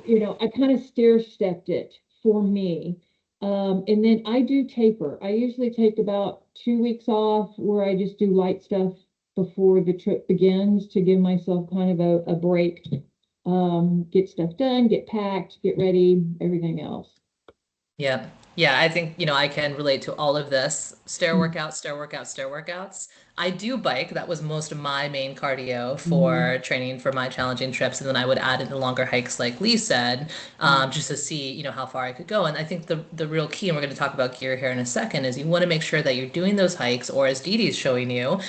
I kind of stair-stepped it for me. And then I do taper. I usually take about 2 weeks off where I just do light stuff before the trip begins to give myself kind of a break get stuff done, get packed, get ready, everything else.
Yeah. Yeah, I think, I can relate to all of this. Stair
Mm.
workouts, stair workouts, stair workouts. I do bike. That was most of my main cardio
Mm.
for training for my challenging trips. And then I would add in the longer hikes, like Lee said,
Mm.
just to see, how far I could go. And I think the real key, and we're going to talk about gear here in a second, is you want to make sure that you're doing those hikes, or as Dee Dee's showing you,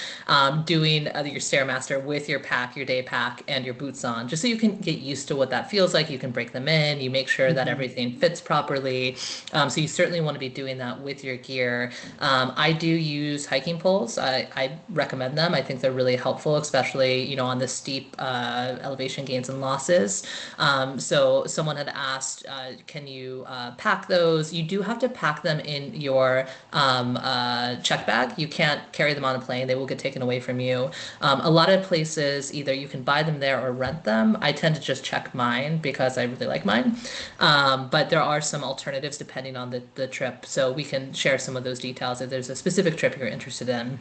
doing your Stairmaster with your pack, your day pack, and your boots on, just so you can get used to what that feels like. You can break them in. You make sure that
Mhm.
everything fits properly. So you certainly want to be doing that with your gear. I do use hiking poles. I recommend them. I think they're really helpful, especially, on the steep elevation gains and losses. So someone had asked, can you pack those? You do have to pack them in your check bag. You can't carry them on a plane. They will get taken away from you. A lot of places, either you can buy them there or rent them. I tend to just check mine because I really like mine. But there are some alternatives depending on the trip. So we can share some of those details if there's a specific trip you're interested in.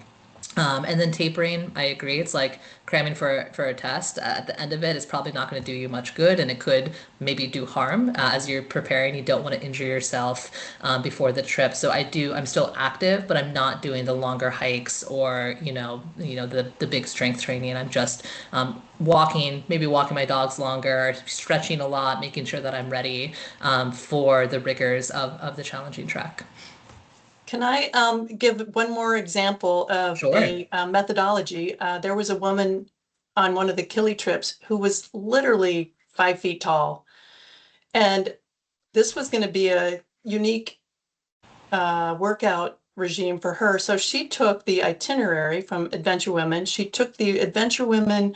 And then tapering, I agree. It's like cramming for a test. At the end of it, it's probably not going to do you much good, and it could maybe do harm as you're preparing. You don't want to injure yourself before the trip. So I'm still active, but I'm not doing the longer hikes or the big strength training. I'm just maybe walking my dogs longer, stretching a lot, making sure that I'm ready for the rigors of the challenging trek.
Can I give one more example of
Sure.
a methodology? There was a woman on one of the Kili trips who was literally 5 feet tall. And this was going to be a unique workout regime for her. So she took the itinerary from AdventureWomen. She took the AdventureWomen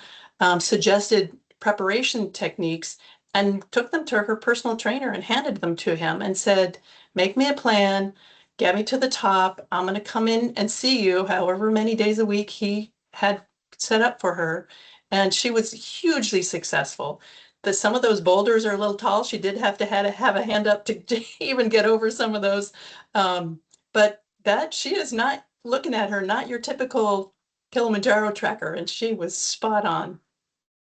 suggested preparation techniques and took them to her personal trainer and handed them to him and said, make me a plan, get me to the top. I'm going to come in and see you however many days a week he had set up for her. And she was hugely successful. Some of those boulders are a little tall. She did have to have a hand up to even get over some of those. But that she is not looking at her, not your typical Kilimanjaro tracker, and she was spot on.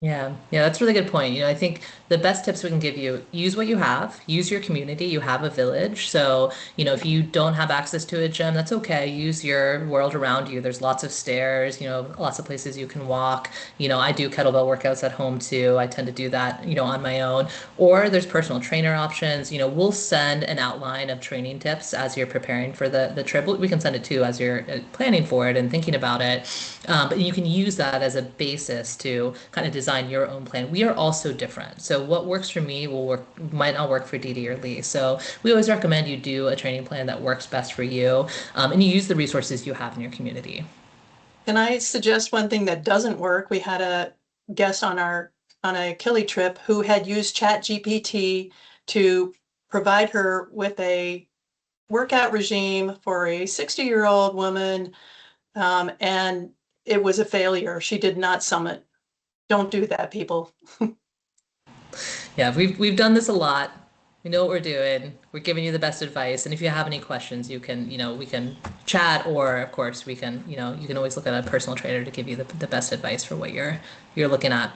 Yeah, yeah, that's a really good point. I think the best tips we can give you, use what you have, use your community. You have a village. So, if you don't have access to a gym, that's okay. Use your world around you. There's lots of stairs, lots of places you can walk. I do kettlebell workouts at home too. I tend to do that, on my own. Or there's personal trainer options. We'll send an outline of training tips as you're preparing for the trip. We can send it too as you're planning for it and thinking about it. But you can use that as a basis to kind of design your own plan. We are also different. So what works for me might not work for Dee Dee or Lee. So we always recommend you do a training plan that works best for you, and you use the resources you have in your community.
Can I suggest one thing that doesn't work? We had a guest on a Kili trip who had used ChatGPT to provide her with a workout regime for a 60-year-old woman, and it was a failure. She did not summit. Don't do that, people.
Yeah, we've done this a lot. We know what we're doing. We're giving you the best advice. And if you have any questions, we can chat, or of course we can, you can always look at a personal trainer to give you the best advice for what you're looking at.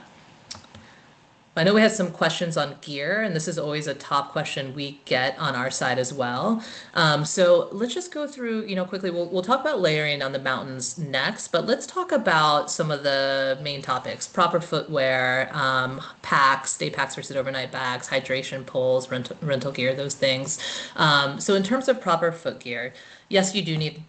I know we had some questions on gear, and this is always a top question we get on our side as well. So let's just go through, quickly. We'll talk about layering on the mountains next, but let's talk about some of the main topics: proper footwear, packs, day packs versus overnight bags, hydration poles, rental gear, those things. So in terms of proper foot gear, yes, you do need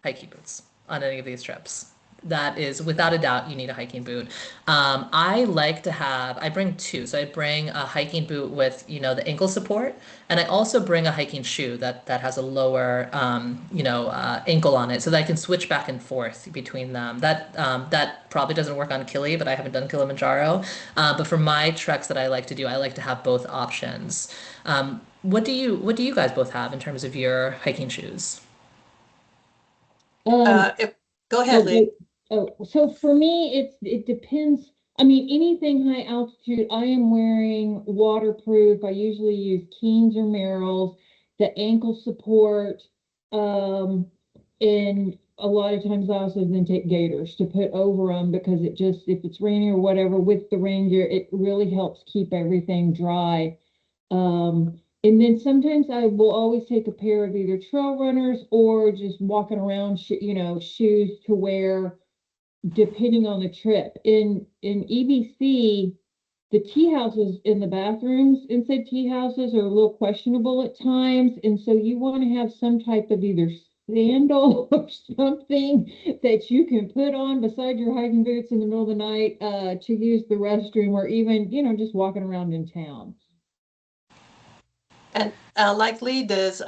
hiking boots on any of these trips. That is without a doubt, you need a hiking boot. I bring two. So I bring a hiking boot with, the ankle support, and I also bring a hiking shoe that has a lower, ankle on it, so that I can switch back and forth between them. That probably doesn't work on Kili, but I haven't done Kilimanjaro. But for my treks that I like to do, I like to have both options. What do you guys both have in terms of your hiking shoes?
Um,
Go ahead,
oh,
Lee.
so for me, it depends. I mean, anything high altitude, I am wearing waterproof. I usually use Keens or Merrells, the ankle support, and a lot of times I also then take gaiters to put over them because it just, if it's raining or whatever, with the rain gear, it really helps keep everything dry. And then sometimes I will always take a pair of either trail runners or just walking around, shoes to wear depending on the trip. In EBC, the tea houses in the bathrooms inside tea houses are a little questionable at times. And so you want to have some type of either sandal or something that you can put on beside your hiking boots in the middle of the night to use the restroom, or even, just walking around in town.
And like Leigh does,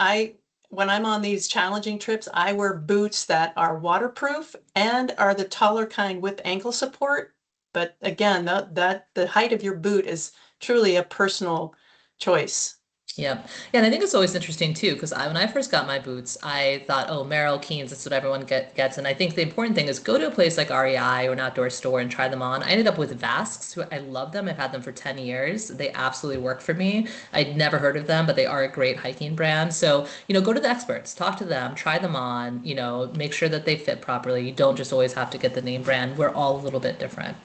when I'm on these challenging trips, I wear boots that are waterproof and are the taller kind with ankle support. But again, the height of your boot is truly a personal choice.
Yep. Yeah, and I think it's always interesting too, because when I first got my boots, I thought, oh, Merrell, Keens, that's what everyone gets. And I think the important thing is go to a place like REI or an outdoor store and try them on. I ended up with Vasks, who I love them. I've had them for 10 years. They absolutely work for me. I'd never heard of them, but they are a great hiking brand. So, go to the experts, talk to them, try them on, make sure that they fit properly. You don't just always have to get the name brand. We're all a little bit different.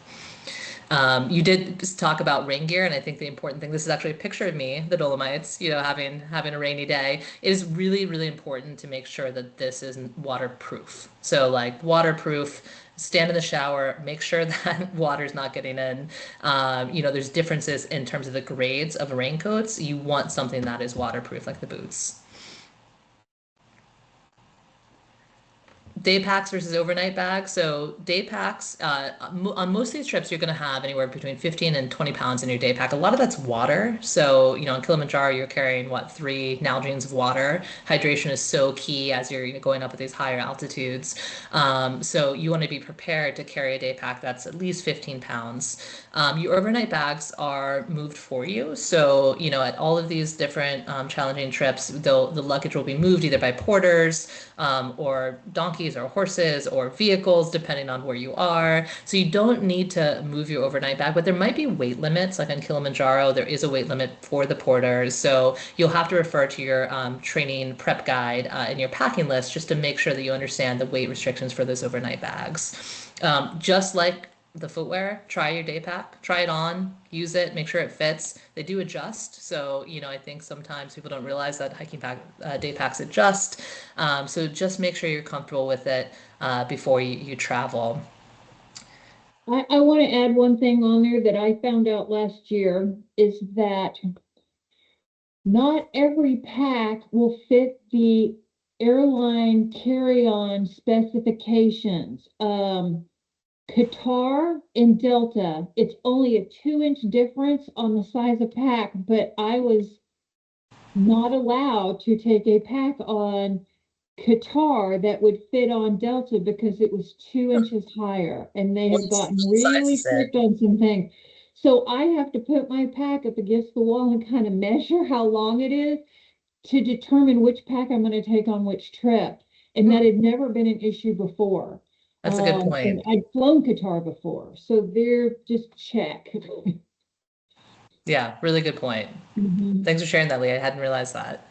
You did talk about rain gear, and I think the important thing, this is actually a picture of me, the Dolomites, having a rainy day. It is really, really important to make sure that this is waterproof. So like waterproof, stand in the shower, make sure that water's not getting in. There's differences in terms of the grades of raincoats. You want something that is waterproof, like the boots. Day packs versus overnight bags. So day packs, on most of these trips, you're going to have anywhere between 15 and 20 pounds in your day pack. A lot of that's water. So, in Kilimanjaro, you're carrying, 3 Nalgene's of water. Hydration is so key as you're going up at these higher altitudes. So you want to be prepared to carry a day pack that's at least 15 pounds. Your overnight bags are moved for you. So, at all of these different challenging trips, the luggage will be moved either by porters or donkeys or horses or vehicles, depending on where you are. So you don't need to move your overnight bag, but there might be weight limits. Like on Kilimanjaro, there is a weight limit for the porters. So you'll have to refer to your training prep guide in your packing list just to make sure that you understand the weight restrictions for those overnight bags. Just like the footwear, try your day pack, try it on, use it, make sure it fits. They do adjust. So, I think sometimes people don't realize that hiking day packs adjust. So just make sure you're comfortable with it before you travel.
I want to add one thing on there that I found out last year is that not every pack will fit the airline carry-on specifications. Qatar and Delta, it's only a 2-inch difference on the size of pack, but I was not allowed to take a pack on Qatar that would fit on Delta because it was 2 inches higher, and they have gotten really strict on some things. So I have to put my pack up against the wall and kind of measure how long it is to determine which pack I'm going to take on which trip. And that had never been an issue before.
That's a good point.
I'd flown Qatar before, so they're just check.
Yeah, really good point. Thanks for sharing that, Leigh. I hadn't realized that.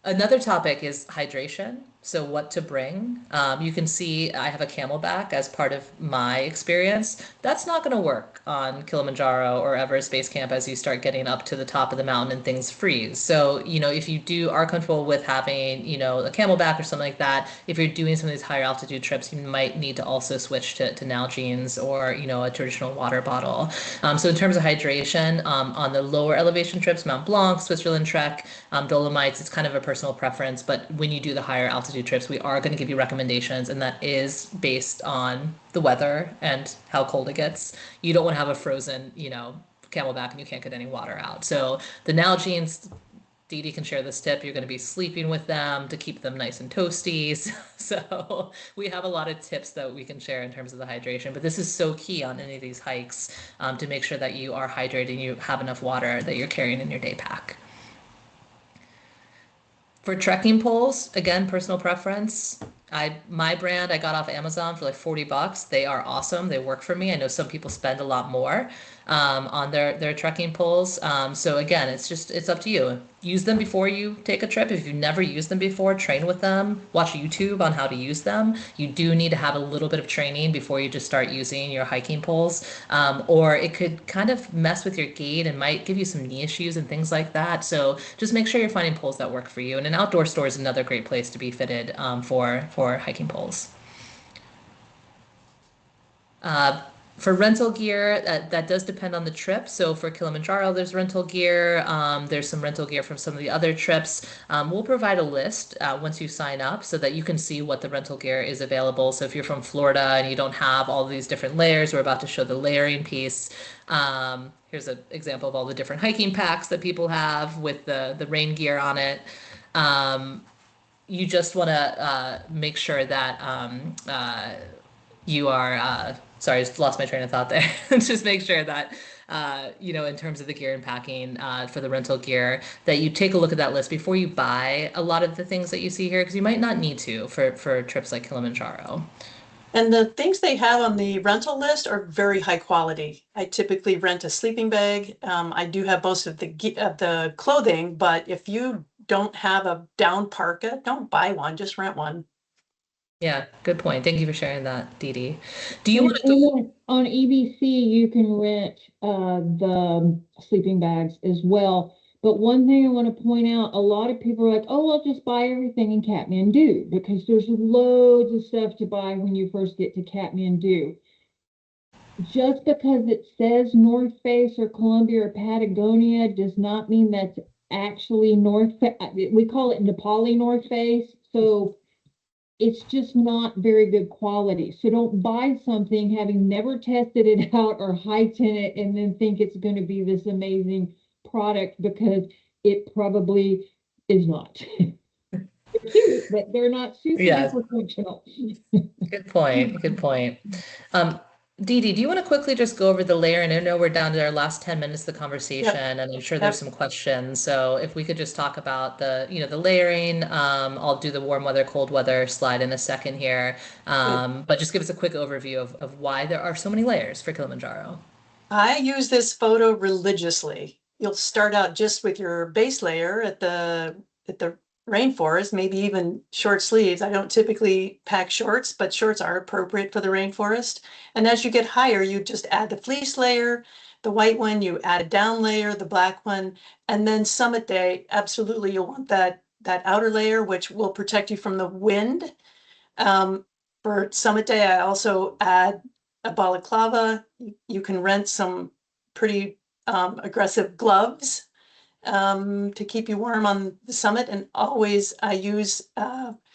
Another topic is hydration. So what to bring. You can see I have a CamelBak as part of my experience. That's not going to work on Kilimanjaro or Everest Base Camp as you start getting up to the top of the mountain and things freeze. So, if you are comfortable with having, a CamelBak or something like that, if you're doing some of these higher altitude trips, you might need to also switch to Nalgene's or, a traditional water bottle. So in terms of hydration, on the lower elevation trips, Mount Blanc, Switzerland Trek, Dolomites, it's kind of a personal preference. But when you do the higher altitude trips, we are going to give you recommendations, and that is based on the weather and how cold it gets. You don't want to have a frozen, CamelBak and you can't get any water out. So the Nalgene's, Dede can share this tip. You're going to be sleeping with them to keep them nice and toasty. So we have a lot of tips that we can share in terms of the hydration, but this is so key on any of these hikes to make sure that you are hydrated, you have enough water that you're carrying in your day pack. For trekking poles, again, personal preference. My brand I got off Amazon for like $40. They are awesome. They work for me. I know some people spend a lot more. on their trekking poles. So again, it's up to you. Use them before you take a trip. If you've never used them before, train with them. Watch YouTube on how to use them. You do need to have a little bit of training before you just start using your hiking poles, or it could kind of mess with your gait and might give you some knee issues and things like that. So just make sure you're finding poles that work for you. And an outdoor store is another great place to be fitted for hiking poles. Uh, for rental gear, that does depend on the trip. So for Kilimanjaro, there's rental gear. There's some rental gear from some of the other trips. We'll provide a list once you sign up so that you can see what the rental gear is available. So if you're from Florida and you don't have all these different layers, we're about to show the layering piece. Here's an example of all the different hiking packs that people have with the rain gear on it. You just want to make sure that you are sorry, I just lost my train of thought there. Just make sure that in terms of the gear and packing for the rental gear, that you take a look at that list before you buy a lot of the things that you see here, because you might not need to for trips like Kilimanjaro.
And the things they have on the rental list are very high quality. I typically rent a sleeping bag. I do have most of the clothing, but if you don't have a down parka, don't buy one, just rent one.
Yeah, good point. Thank you for sharing that, Dede. Do you want to go?
On EBC, you can rent the sleeping bags as well. But one thing I want to point out, a lot of people are like, oh, I'll just buy everything in Kathmandu because there's loads of stuff to buy when you first get to Kathmandu. Just because it says North Face or Columbia or Patagonia does not mean that's actually North Face. We call it Nepali North Face. So it's just not very good quality. So don't buy something having never tested it out or hiked in it and then think it's going to be this amazing product, because it probably is not. They're cute, but they're not super functional.
Good point. Good point. Dede, do you want to quickly just go over the layering? I know we're down to our last 10 minutes of the conversation, and I'm sure there's some questions. So if we could just talk about the layering, I'll do the warm weather, cold weather slide in a second here. But just give us a quick overview of why there are so many layers for Kilimanjaro.
I use this photo religiously. You'll start out just with your base layer at the rainforest, maybe even short sleeves. I don't typically pack shorts, but shorts are appropriate for the rainforest. And as you get higher, you just add the fleece layer, the white one, you add a down layer, the black one, and then summit day, absolutely you'll want that outer layer, which will protect you from the wind. For summit day, I also add a balaclava. You can rent some pretty aggressive gloves to keep you warm on the summit. And always I use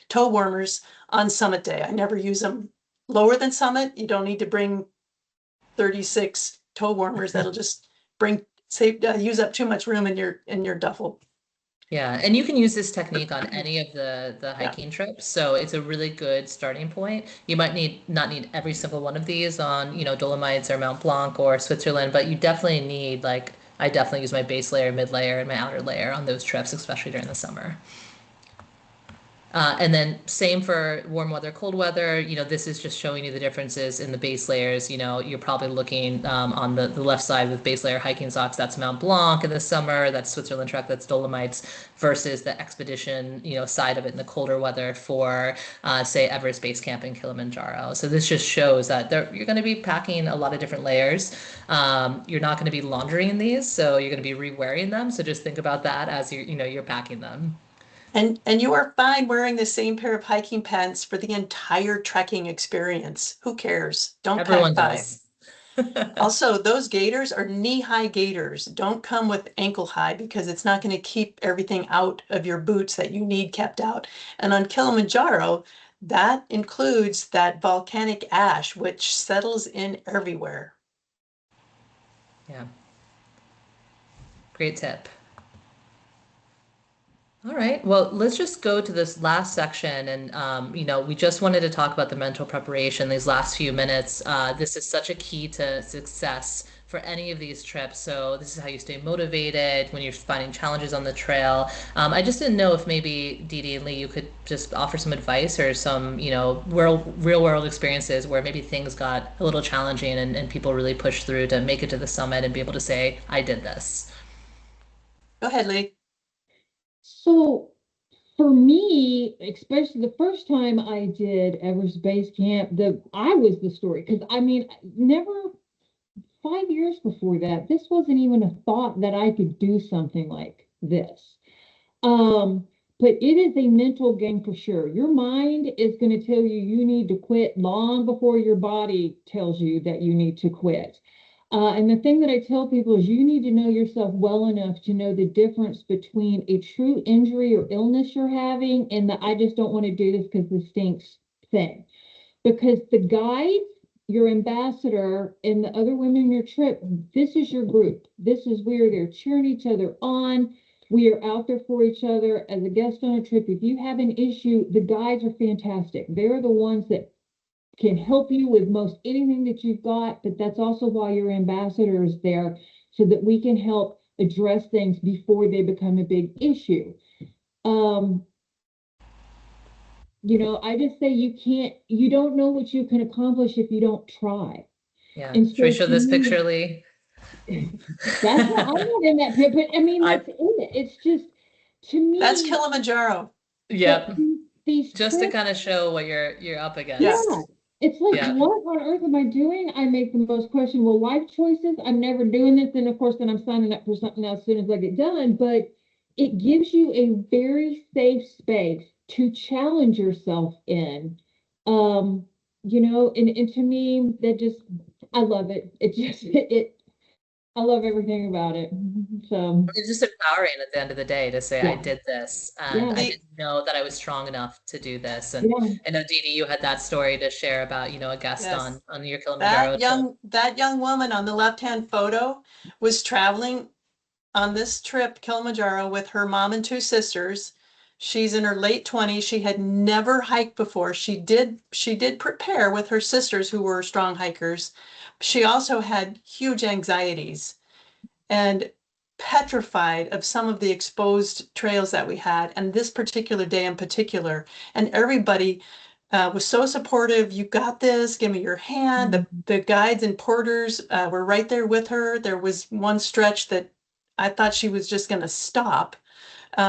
toe warmers on summit day. I never use them lower than summit. You don't need to bring 36 toe warmers. That'll just use up too much room in your duffel.
Yeah, and you can use this technique on any of the hiking trips. So it's a really good starting point. You might not need every single one of these on, Dolomites or Mount Blanc or Switzerland, but you definitely need, like, I definitely use my base layer, mid layer, and my outer layer on those trips, especially during the summer. And then same for warm weather, cold weather. This is just showing you the differences in the base layers. You're probably looking on the left side with base layer hiking socks. That's Mount Blanc in the summer. That's Switzerland Trek. That's Dolomites versus the expedition, side of it in the colder weather for, say, Everest Base Camp in Kilimanjaro. So this just shows that you're going to be packing a lot of different layers. You're not going to be laundering these, so you're going to be re-wearing them. So just think about that as you're packing them.
And you are fine wearing the same pair of hiking pants for the entire trekking experience. Who cares? Don't
Everyone
pack
does.
Also, those gaiters are knee-high gaiters. Don't come with ankle-high because it's not going to keep everything out of your boots that you need kept out. And on Kilimanjaro, that includes that volcanic ash, which settles in everywhere.
Yeah. Great tip. All right, well, let's just go to this last section. And, we just wanted to talk about the mental preparation these last few minutes. This is such a key to success for any of these trips. So this is how you stay motivated when you're finding challenges on the trail. I just didn't know if maybe Dede and Leigh, you could just offer some advice or some, real world experiences where maybe things got a little challenging and people really pushed through to make it to the summit and be able to say, I did this.
Go ahead, Leigh.
So for me, especially the first time I did Everest Base Camp, I was the story because I mean, never 5 years before that, this wasn't even a thought that I could do something like this. But it is a mental game for sure. Your mind is going to tell you you need to quit long before your body tells you that you need to quit. And the thing that I tell people is you need to know yourself well enough to know the difference between a true injury or illness you're having and the I just don't want to do this because this stinks thing. Because the guides, your ambassador, and the other women in your trip, this is your group. We are there cheering each other on. We are out there for each other as a guest on a trip. If you have an issue, the guides are fantastic. They're the ones that can help you with most anything that you've got, but that's also why your ambassador is there so that we can help address things before they become a big issue. I just say you don't know what you can accomplish if you don't try.
Yeah.
And
Should we show this
me,
picture, Leigh?
That's what I'm not in that pit, but I mean, that's it. It's just, to me.
That's Kilimanjaro.
Yep.
These
just
trips,
to kind of show what you're up against.
Yeah. It's like, what on earth am I doing? I make the most questionable life choices. I'm never doing this. And of course, then I'm signing up for something else as soon as I get done. But it gives you a very safe space to challenge yourself in. And to me, that just, I love it. I love everything about it. So
it's just empowering at the end of the day to say, I did this and I didn't know that I was strong enough to do this. And I know, Dede, you had that story to share about, a guest on your Kilimanjaro trip.
That young woman on the left-hand photo was traveling on this trip, Kilimanjaro, with her mom and two sisters. She's in her late 20s. She had never hiked before. She did prepare with her sisters who were strong hikers. She also had huge anxieties and petrified of some of the exposed trails that we had, and this particular day in particular. And everybody was so supportive. You got this, give me your hand. The guides and porters were right there with her. There was one stretch that I thought she was just going to stop.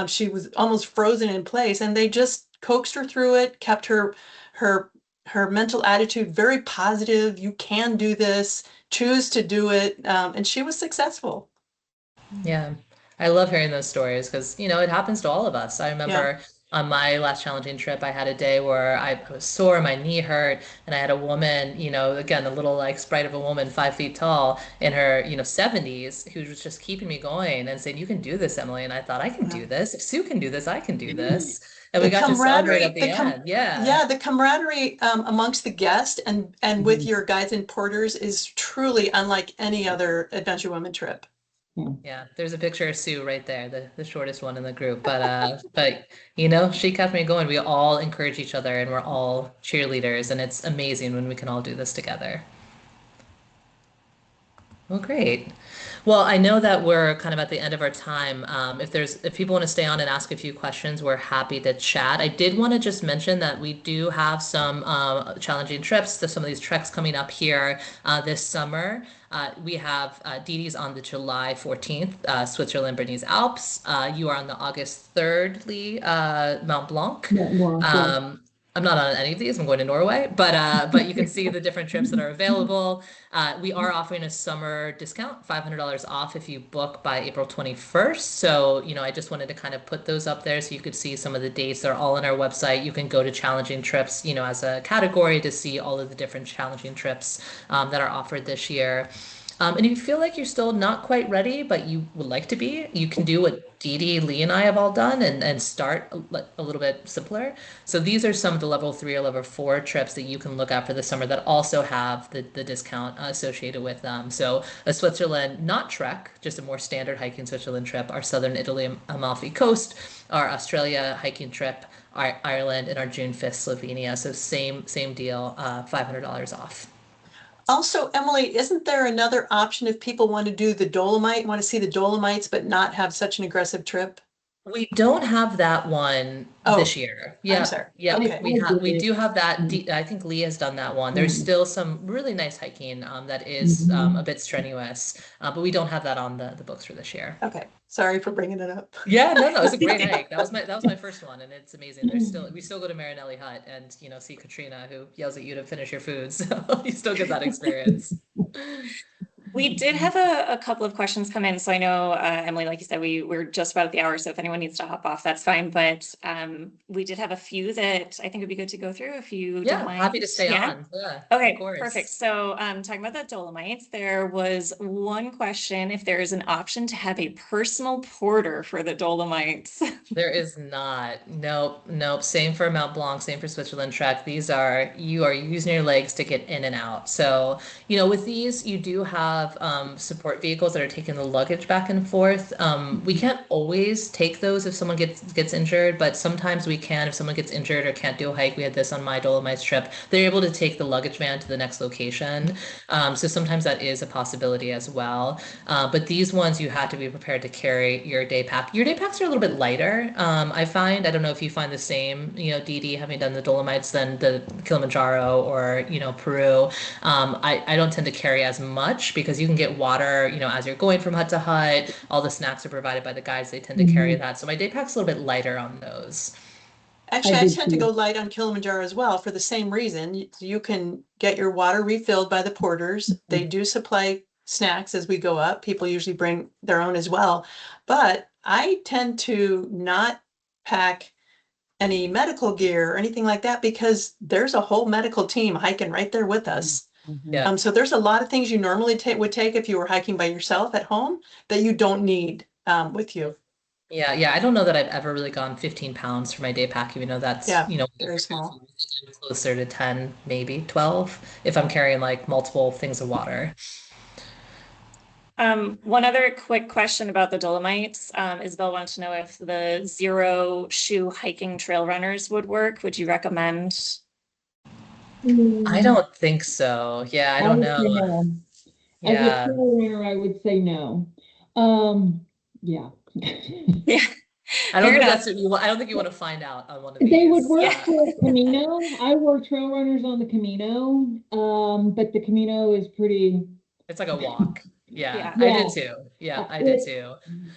She was almost frozen in place, and they just coaxed her through it, kept her mental attitude very positive. You can do this, choose to do it. And she was successful.
Yeah. I love hearing those stories because, it happens to all of us. I remember on my last challenging trip, I had a day where I was sore, my knee hurt, and I had a woman, again, a little like sprite of a woman, 5 feet tall, in her, 70s, who was just keeping me going and saying, you can do this, Emily. And I thought, I can do this. If Sue can do this, I can do this. And we got to celebrate at the end.
Yeah, the camaraderie amongst the guests and with your guides and porters is truly unlike any other AdventureWomen trip.
Yeah, there's a picture of Sue right there, the shortest one in the group. But she kept me going. We all encourage each other and we're all cheerleaders, and it's amazing when we can all do this together. Well, great. Well, I know that we're kind of at the end of our time. If people want to stay on and ask a few questions, we're happy to chat. I did want to just mention that we do have some challenging trips to some of these treks coming up here this summer. We have Dede's on the July 14th, Switzerland, Bernese Alps. You are on the August 3rd, Leigh, Mont Blanc. I'm not on any of these. I'm going to Norway, but you can see the different trips that are available. We are offering a summer discount, $500 off if you book by April 21st. So, I just wanted to kind of put those up there so you could see some of the dates. They're all on our website. You can go to challenging trips, as a category to see all of the different challenging trips that are offered this year. And if you feel like you're still not quite ready, but you would like to be, you can do what Dede, Leigh, and I have all done and start a little bit simpler. So these are some of the level 3 or level 4 trips that you can look at for the summer that also have the discount associated with them. So a Switzerland, not Trek, just a more standard hiking Switzerland trip, our Southern Italy Amalfi Coast, our Australia hiking trip, our Ireland, and our June 5th Slovenia. So same deal, $500 off.
Also, Emily, isn't there another option if people want to do the want to see the Dolomites, but not have such an aggressive trip?
We don't have that one this
Oh,
year.
I'm
Yep,
sorry.
yep.
I,
Okay.
I
We
did.
do have that.
Mm,
I think Lee has done that one. There's still some really nice hiking that is a
mhm.
bit strenuous, but we don't have that on the books for this year.
Okay. Sorry for bringing it up.
Yeah, no, no, it's a great hike. That was my first one, and it's amazing. We still go to Marinelli Hut and see Katrina who yells at you to finish your food, so you still get that experience.
We did have a couple of questions come in. So I know, Emily, like you said, we're just about at the hour. So if anyone needs to hop off, that's fine. But we did have a few that I think would be good to go through if you don't
Yeah,
mind.
happy to stay
Yeah.
on. Yeah, of
Okay,
course.
perfect. So talking about the Dolomites, there was one question if there is an option to have a personal porter for the Dolomites.
There is not. Nope, nope. Same for Mount Blanc, same for Switzerland Trek. You are using your legs to get in and out. So, with these, you do have support vehicles that are taking the luggage back and forth. We can't always take those if someone gets injured, but sometimes we can if someone gets injured or can't do a hike. We had this on my Dolomites trip. They're able to take the luggage van to the next location. So sometimes that is a possibility as well. But these ones you had to be prepared to carry your day pack. Your day packs are a little bit lighter. I don't know if you find the same, Dede, having done the Dolomites than the Kilimanjaro or, Peru. I don't tend to carry as much because you can get water, as you're going from hut to hut. All the snacks are provided by the guides. They tend to carry that. So my day pack's a little bit lighter on those.
Actually,
I
I
did
tend to go
too.
light on Kilimanjaro as well for the same reason. You can get your water refilled by the porters. They do supply snacks as we go up. People usually bring their own as well. But I tend to not pack any medical gear or anything like that because there's a whole medical team hiking right there with us.
Mhm.
Yeah.
So there's a lot of things you normally would take if you were hiking by yourself at home that you don't need with you.
Yeah, yeah. I don't know that I've ever really gone 15 pounds for my day pack, even though that's,
Yeah, very small.
closer to 10, maybe 12, if I'm carrying like multiple things of water.
One other quick question about the Dolomites. Isabel wanted to know if the zero shoe hiking trail runners would work. Would you recommend?
I
Mm,
don't think so. Yeah, I
I
don't
would say
know.
no. As a
Yeah.
trail runner, I would say no. Yeah.
Yeah,
I don't
fair
think
enough.
that's what I don't think you want to find out on one of
They would
these.
work
Yeah.
for Camino. I wore trail runners on the Camino, but the Camino is pretty,
It's like a walk. Yeah,
Yeah.
I did
yeah,
too. Yeah, I did
it,
too.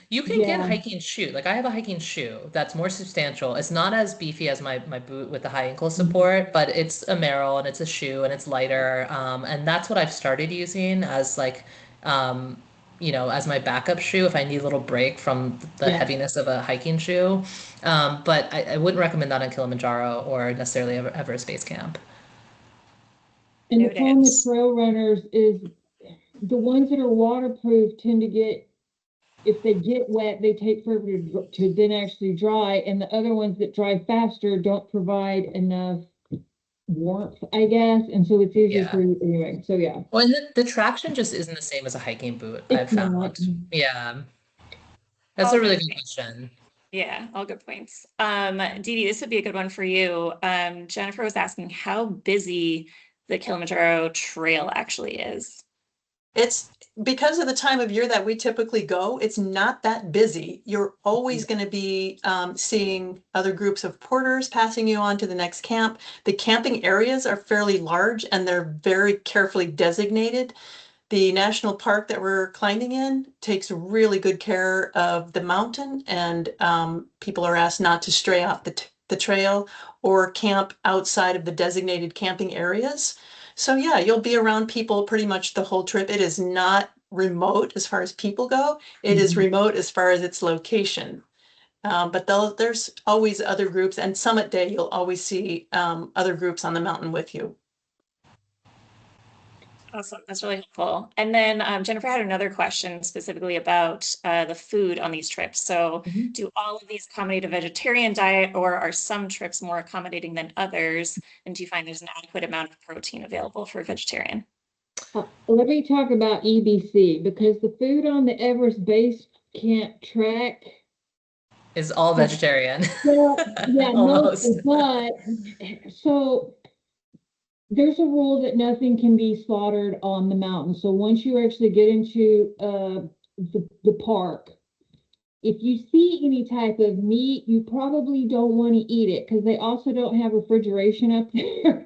You can get
yeah.
hiking shoe. Like I have a hiking shoe that's more substantial. It's not as beefy as my boot with the high ankle support, but it's a Merrell and it's a shoe and it's lighter. And that's what I've started using as like, as my backup shoe if I need a little break from the
Yeah.
heaviness of a hiking shoe. But I wouldn't recommend that on Kilimanjaro or necessarily Everest Base Camp.
And the
Noted.
problem with trail runners is the ones that are waterproof tend to get, if they get wet, they take forever to then actually dry. And the other ones that dry faster don't provide enough warmth, I guess. And so it's easier for
Yeah.
you anyway. So yeah,
Well, and the traction just isn't the same as a hiking boot, I've
it's not.
found. Yeah, that's
All
a really
good
good
points.
question.
Yeah, all good points. Dee Dee, this would be a good one for you. Jennifer was asking how busy the Kilimanjaro trail actually is.
It's because of the time of year that we typically go, it's not that busy. You're always going to be seeing other groups of porters passing you on to the next camp. The camping areas are fairly large and they're very carefully designated. The national park that we're climbing in takes really good care of the mountain, and people are asked not to stray off the trail or camp outside of the designated camping areas. So yeah, you'll be around people pretty much the whole trip. It is not remote as far as people go. It is
Mhm.
remote as far as its location. But there's always other groups, and summit day, you'll always see other groups on the mountain with you.
Awesome. That's really helpful. And then Jennifer had another question specifically about the food on these trips. So,
Mhm.
do all of these accommodate a vegetarian diet, or are some trips more accommodating than others? And do you find there's an adequate amount of protein available for a vegetarian?
Let me talk about EBC because the food on the Everest Base Camp track.
Is all vegetarian.
Well, yeah,
Almost.
mostly, but so there's a rule that nothing can be slaughtered on the mountain. So once you actually get into the park, if you see any type of meat, you probably don't want to eat it because they also don't have refrigeration up there.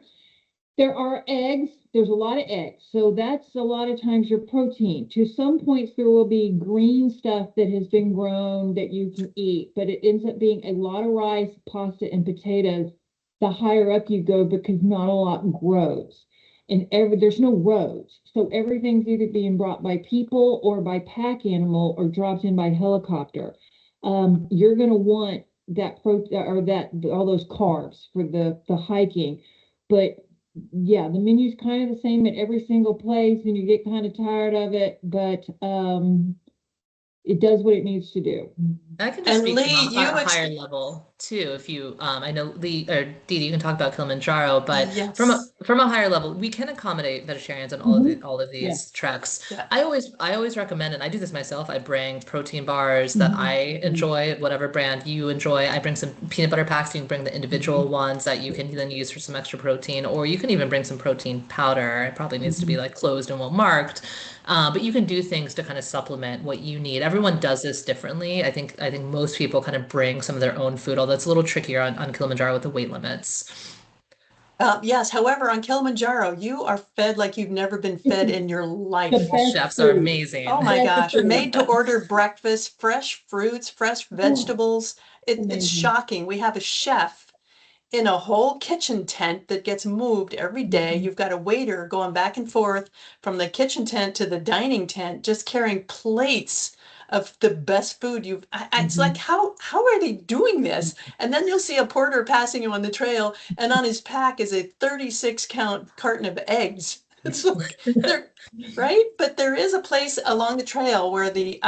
There are eggs. There's a lot of eggs. So that's a lot of times your protein. To some points, there will be green stuff that has been grown that you can eat, but it ends up being a lot of rice, pasta, and potatoes the higher up you go because not a lot grows. And there's no roads. So everything's either being brought by people or by pack animal or dropped in by helicopter. You're going to want that all those carbs for the hiking. But yeah, the menu's kind of the same at every single place and you get kind of tired of it, but it does what it needs to do.
I can just
And
speak
Leigh,
from a higher level too. If you, I know Lee or Dede, you can talk about Kilimanjaro, but
yes.
from a higher level, we can accommodate vegetarians on all of these treks.
Yeah.
I always recommend, and I do this myself. I bring protein bars that I enjoy, whatever brand you enjoy. I bring some peanut butter packs. You can bring the individual ones that you can then use for some extra protein, or you can even bring some protein powder. It probably needs to be like closed and well marked. But you can do things to kind of supplement what you need. Everyone does this differently. I think most people kind of bring some of their own food, although it's a little trickier on Kilimanjaro with the weight limits.
Yes, however, on Kilimanjaro, you are fed like you've never been fed in your life.
The best
Chefs are
food.
amazing.
Oh my
Best
gosh,
food.
made to order breakfast, fresh fruits, fresh vegetables. It's
Amazing.
shocking. We have a chef in a whole kitchen tent that gets moved every day. You've got a waiter going back and forth from the kitchen tent to the dining tent, just carrying plates of the best food it's like, how are they doing this? And then you'll see a porter passing you on the trail, and on his pack is a 36 count carton of eggs. It's like, they're right. But there is a place along the trail where the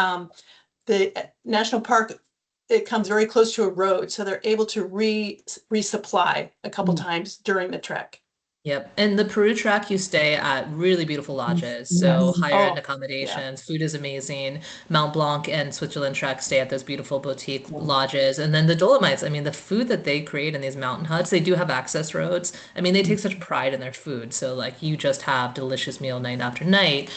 national park, it comes very close to a road, so they're able to resupply a couple times during the trek.
Yep. And the Peru track, you stay at really beautiful lodges. So
Yes.
higher end
Oh,
accommodations, food is amazing. Mount Blanc and Switzerland trek stay at those beautiful boutique lodges. And then the Dolomites, I mean, the food that they create in these mountain huts, they do have access roads. I mean, they take such pride in their food. So like you just have delicious meal night after night.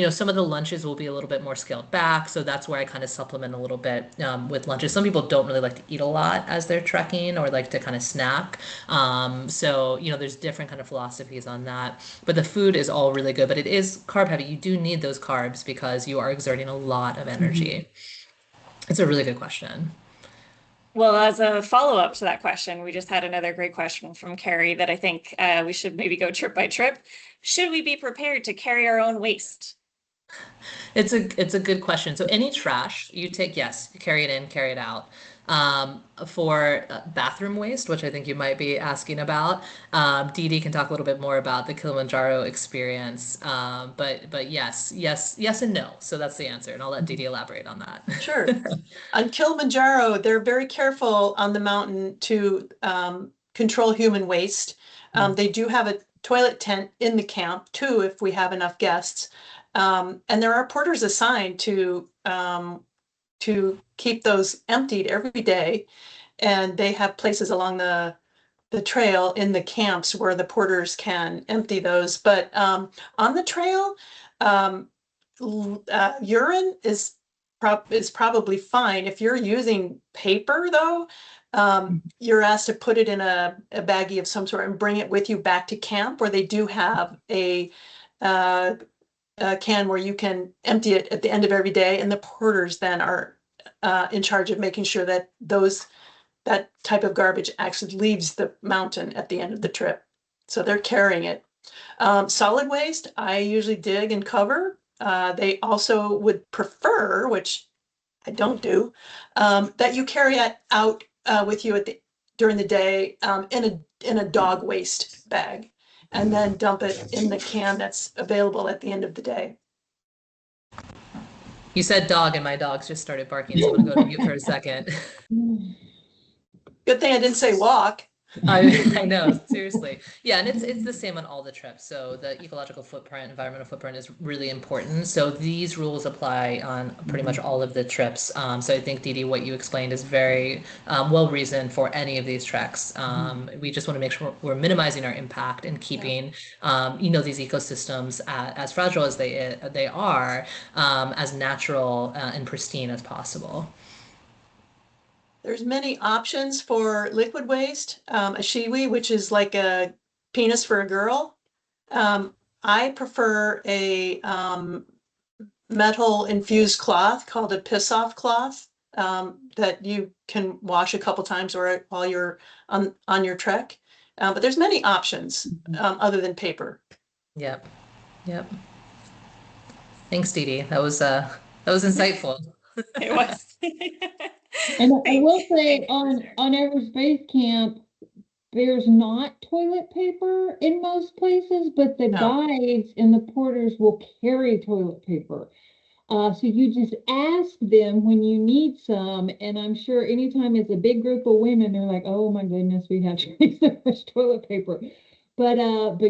Some of the lunches will be a little bit more scaled back. So that's where I kind of supplement a little bit with lunches. Some people don't really like to eat a lot as they're trekking or like to kind of snack. There's different kind of philosophies on that. But the food is all really good, but it is carb heavy. You do need those carbs because you are exerting a lot of energy. It's a really good question.
Well, as a follow-up to that question, we just had another great question from Carrie that I think we should maybe go trip by trip. Should we be prepared to carry our own waste?
It's a good question. So any trash you take, yes, carry it in, carry it out. For bathroom waste, which I think you might be asking about, Dede can talk a little bit more about the Kilimanjaro experience. But yes, and no. So that's the answer, and I'll let Dede elaborate on that.
Sure. On Kilimanjaro, they're very careful on the mountain to control human waste. They do have a toilet tent in the camp too, if we have enough guests. And there are porters assigned to keep those emptied every day. And they have places along the trail in the camps where the porters can empty those. But on the trail, urine is probably fine. If you're using paper though, you're asked to put it in a baggie of some sort and bring it with you back to camp, where they do have a can where you can empty it at the end of every day, and the porters then are in charge of making sure that that type of garbage actually leaves the mountain at the end of the trip. So they're carrying it. Solid waste, I usually dig and cover. They also would prefer, which I don't do, that you carry it out with you during the day in a dog waste bag, and then dump it in the can that's available at the end of the day.
You said dog, and my dogs just started barking, so I'm gonna go to mute for a second.
Good thing I didn't say walk.
I know, seriously. Yeah, and it's the same on all the trips. So the ecological footprint, environmental footprint is really important. So these rules apply on pretty much all of the trips. So I think, Dede, what you explained is very well reasoned for any of these treks. We just want to make sure we're minimizing our impact and keeping, these ecosystems as fragile as they are, as natural and pristine as possible.
There's many options for liquid waste. A shiwi, which is like a penis for a girl. I prefer a metal infused cloth called a piss off cloth that you can wash a couple times or while you're on your trek. But there's many options other than paper.
Yep. Yep. Thanks, Dede. That was insightful.
It was.
And I will say
Thanks.
on Everest Base Camp, there's not toilet paper in most places, but the
No.
guides and the porters will carry toilet paper. So you just ask them when you need some, and I'm sure anytime it's a big group of women, they're like, "Oh my goodness, we have so much toilet paper." But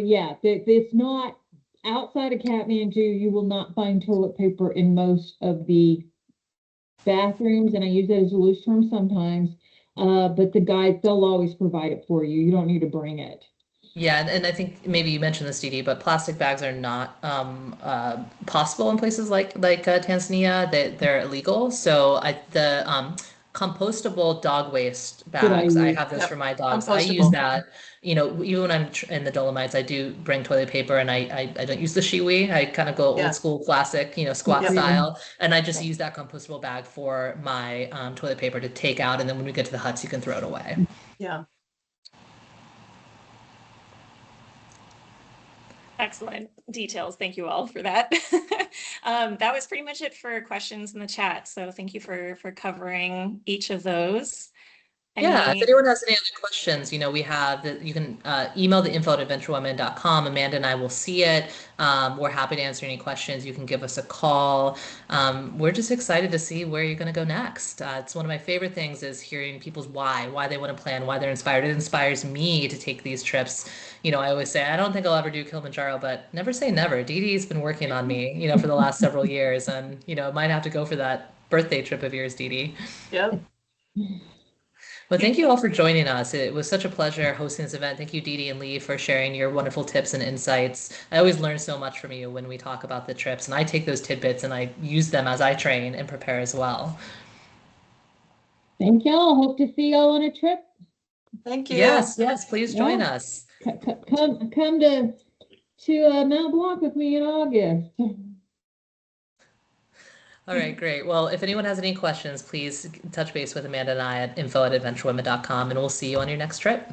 yeah, it's not outside of Kathmandu. You will not find toilet paper in most of the bathrooms, and I use that as a loose term sometimes. But the guides, they'll always provide it for you. You don't need to bring it.
Yeah, and I think maybe you mentioned this, Dede, but plastic bags are not possible in places like Tanzania. They're illegal. So the compostable dog waste
That I
bags, I
use.
have this
Yep.
for my dogs. I use
Compostable.
that. Even when I'm in the Dolomites, I do bring toilet paper, and I don't use the shiwi. I kind of go
Yeah.
old school, classic, squat
Yep.
style, and I just
Yep.
use that compostable bag for my toilet paper to take out, and then when we get to the huts, you can throw it away.
Yeah.
Excellent details. Thank you all for that. That was pretty much it for questions in the chat. So thank you for covering each of those.
Yeah, if anyone has any other questions, we have that you can email the info at adventurewomen.com. Amanda and I will see it. We're happy to answer any questions. You can give us a call. We're just excited to see where you're going to go next. It's one of my favorite things is hearing people's why they want to plan, why they're inspired. It inspires me to take these trips. I always say, I don't think I'll ever do Kilimanjaro, but never say never. Dede's been working on me, for the last several years, and, might have to go for that birthday trip of yours, Dede.
Yep.
Well, thank you all for joining us. It was such a pleasure hosting this event. Thank you, Dede and Leigh, for sharing your wonderful tips and insights. I always learn so much from you when we talk about the trips, and I take those tidbits and I use them as I train and prepare as well.
Thank y'all. Hope to see y'all on a trip.
Thank you.
Yes, please join
Yeah.
us.
Come to Mount Blanc with me in August.
All right, great. Well, if anyone has any questions, please touch base with Amanda and I at info@adventurewomen.com, and we'll see you on your next trip.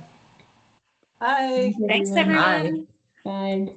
Bye.
Thanks,
everyone.
everyone.
Bye.
Bye.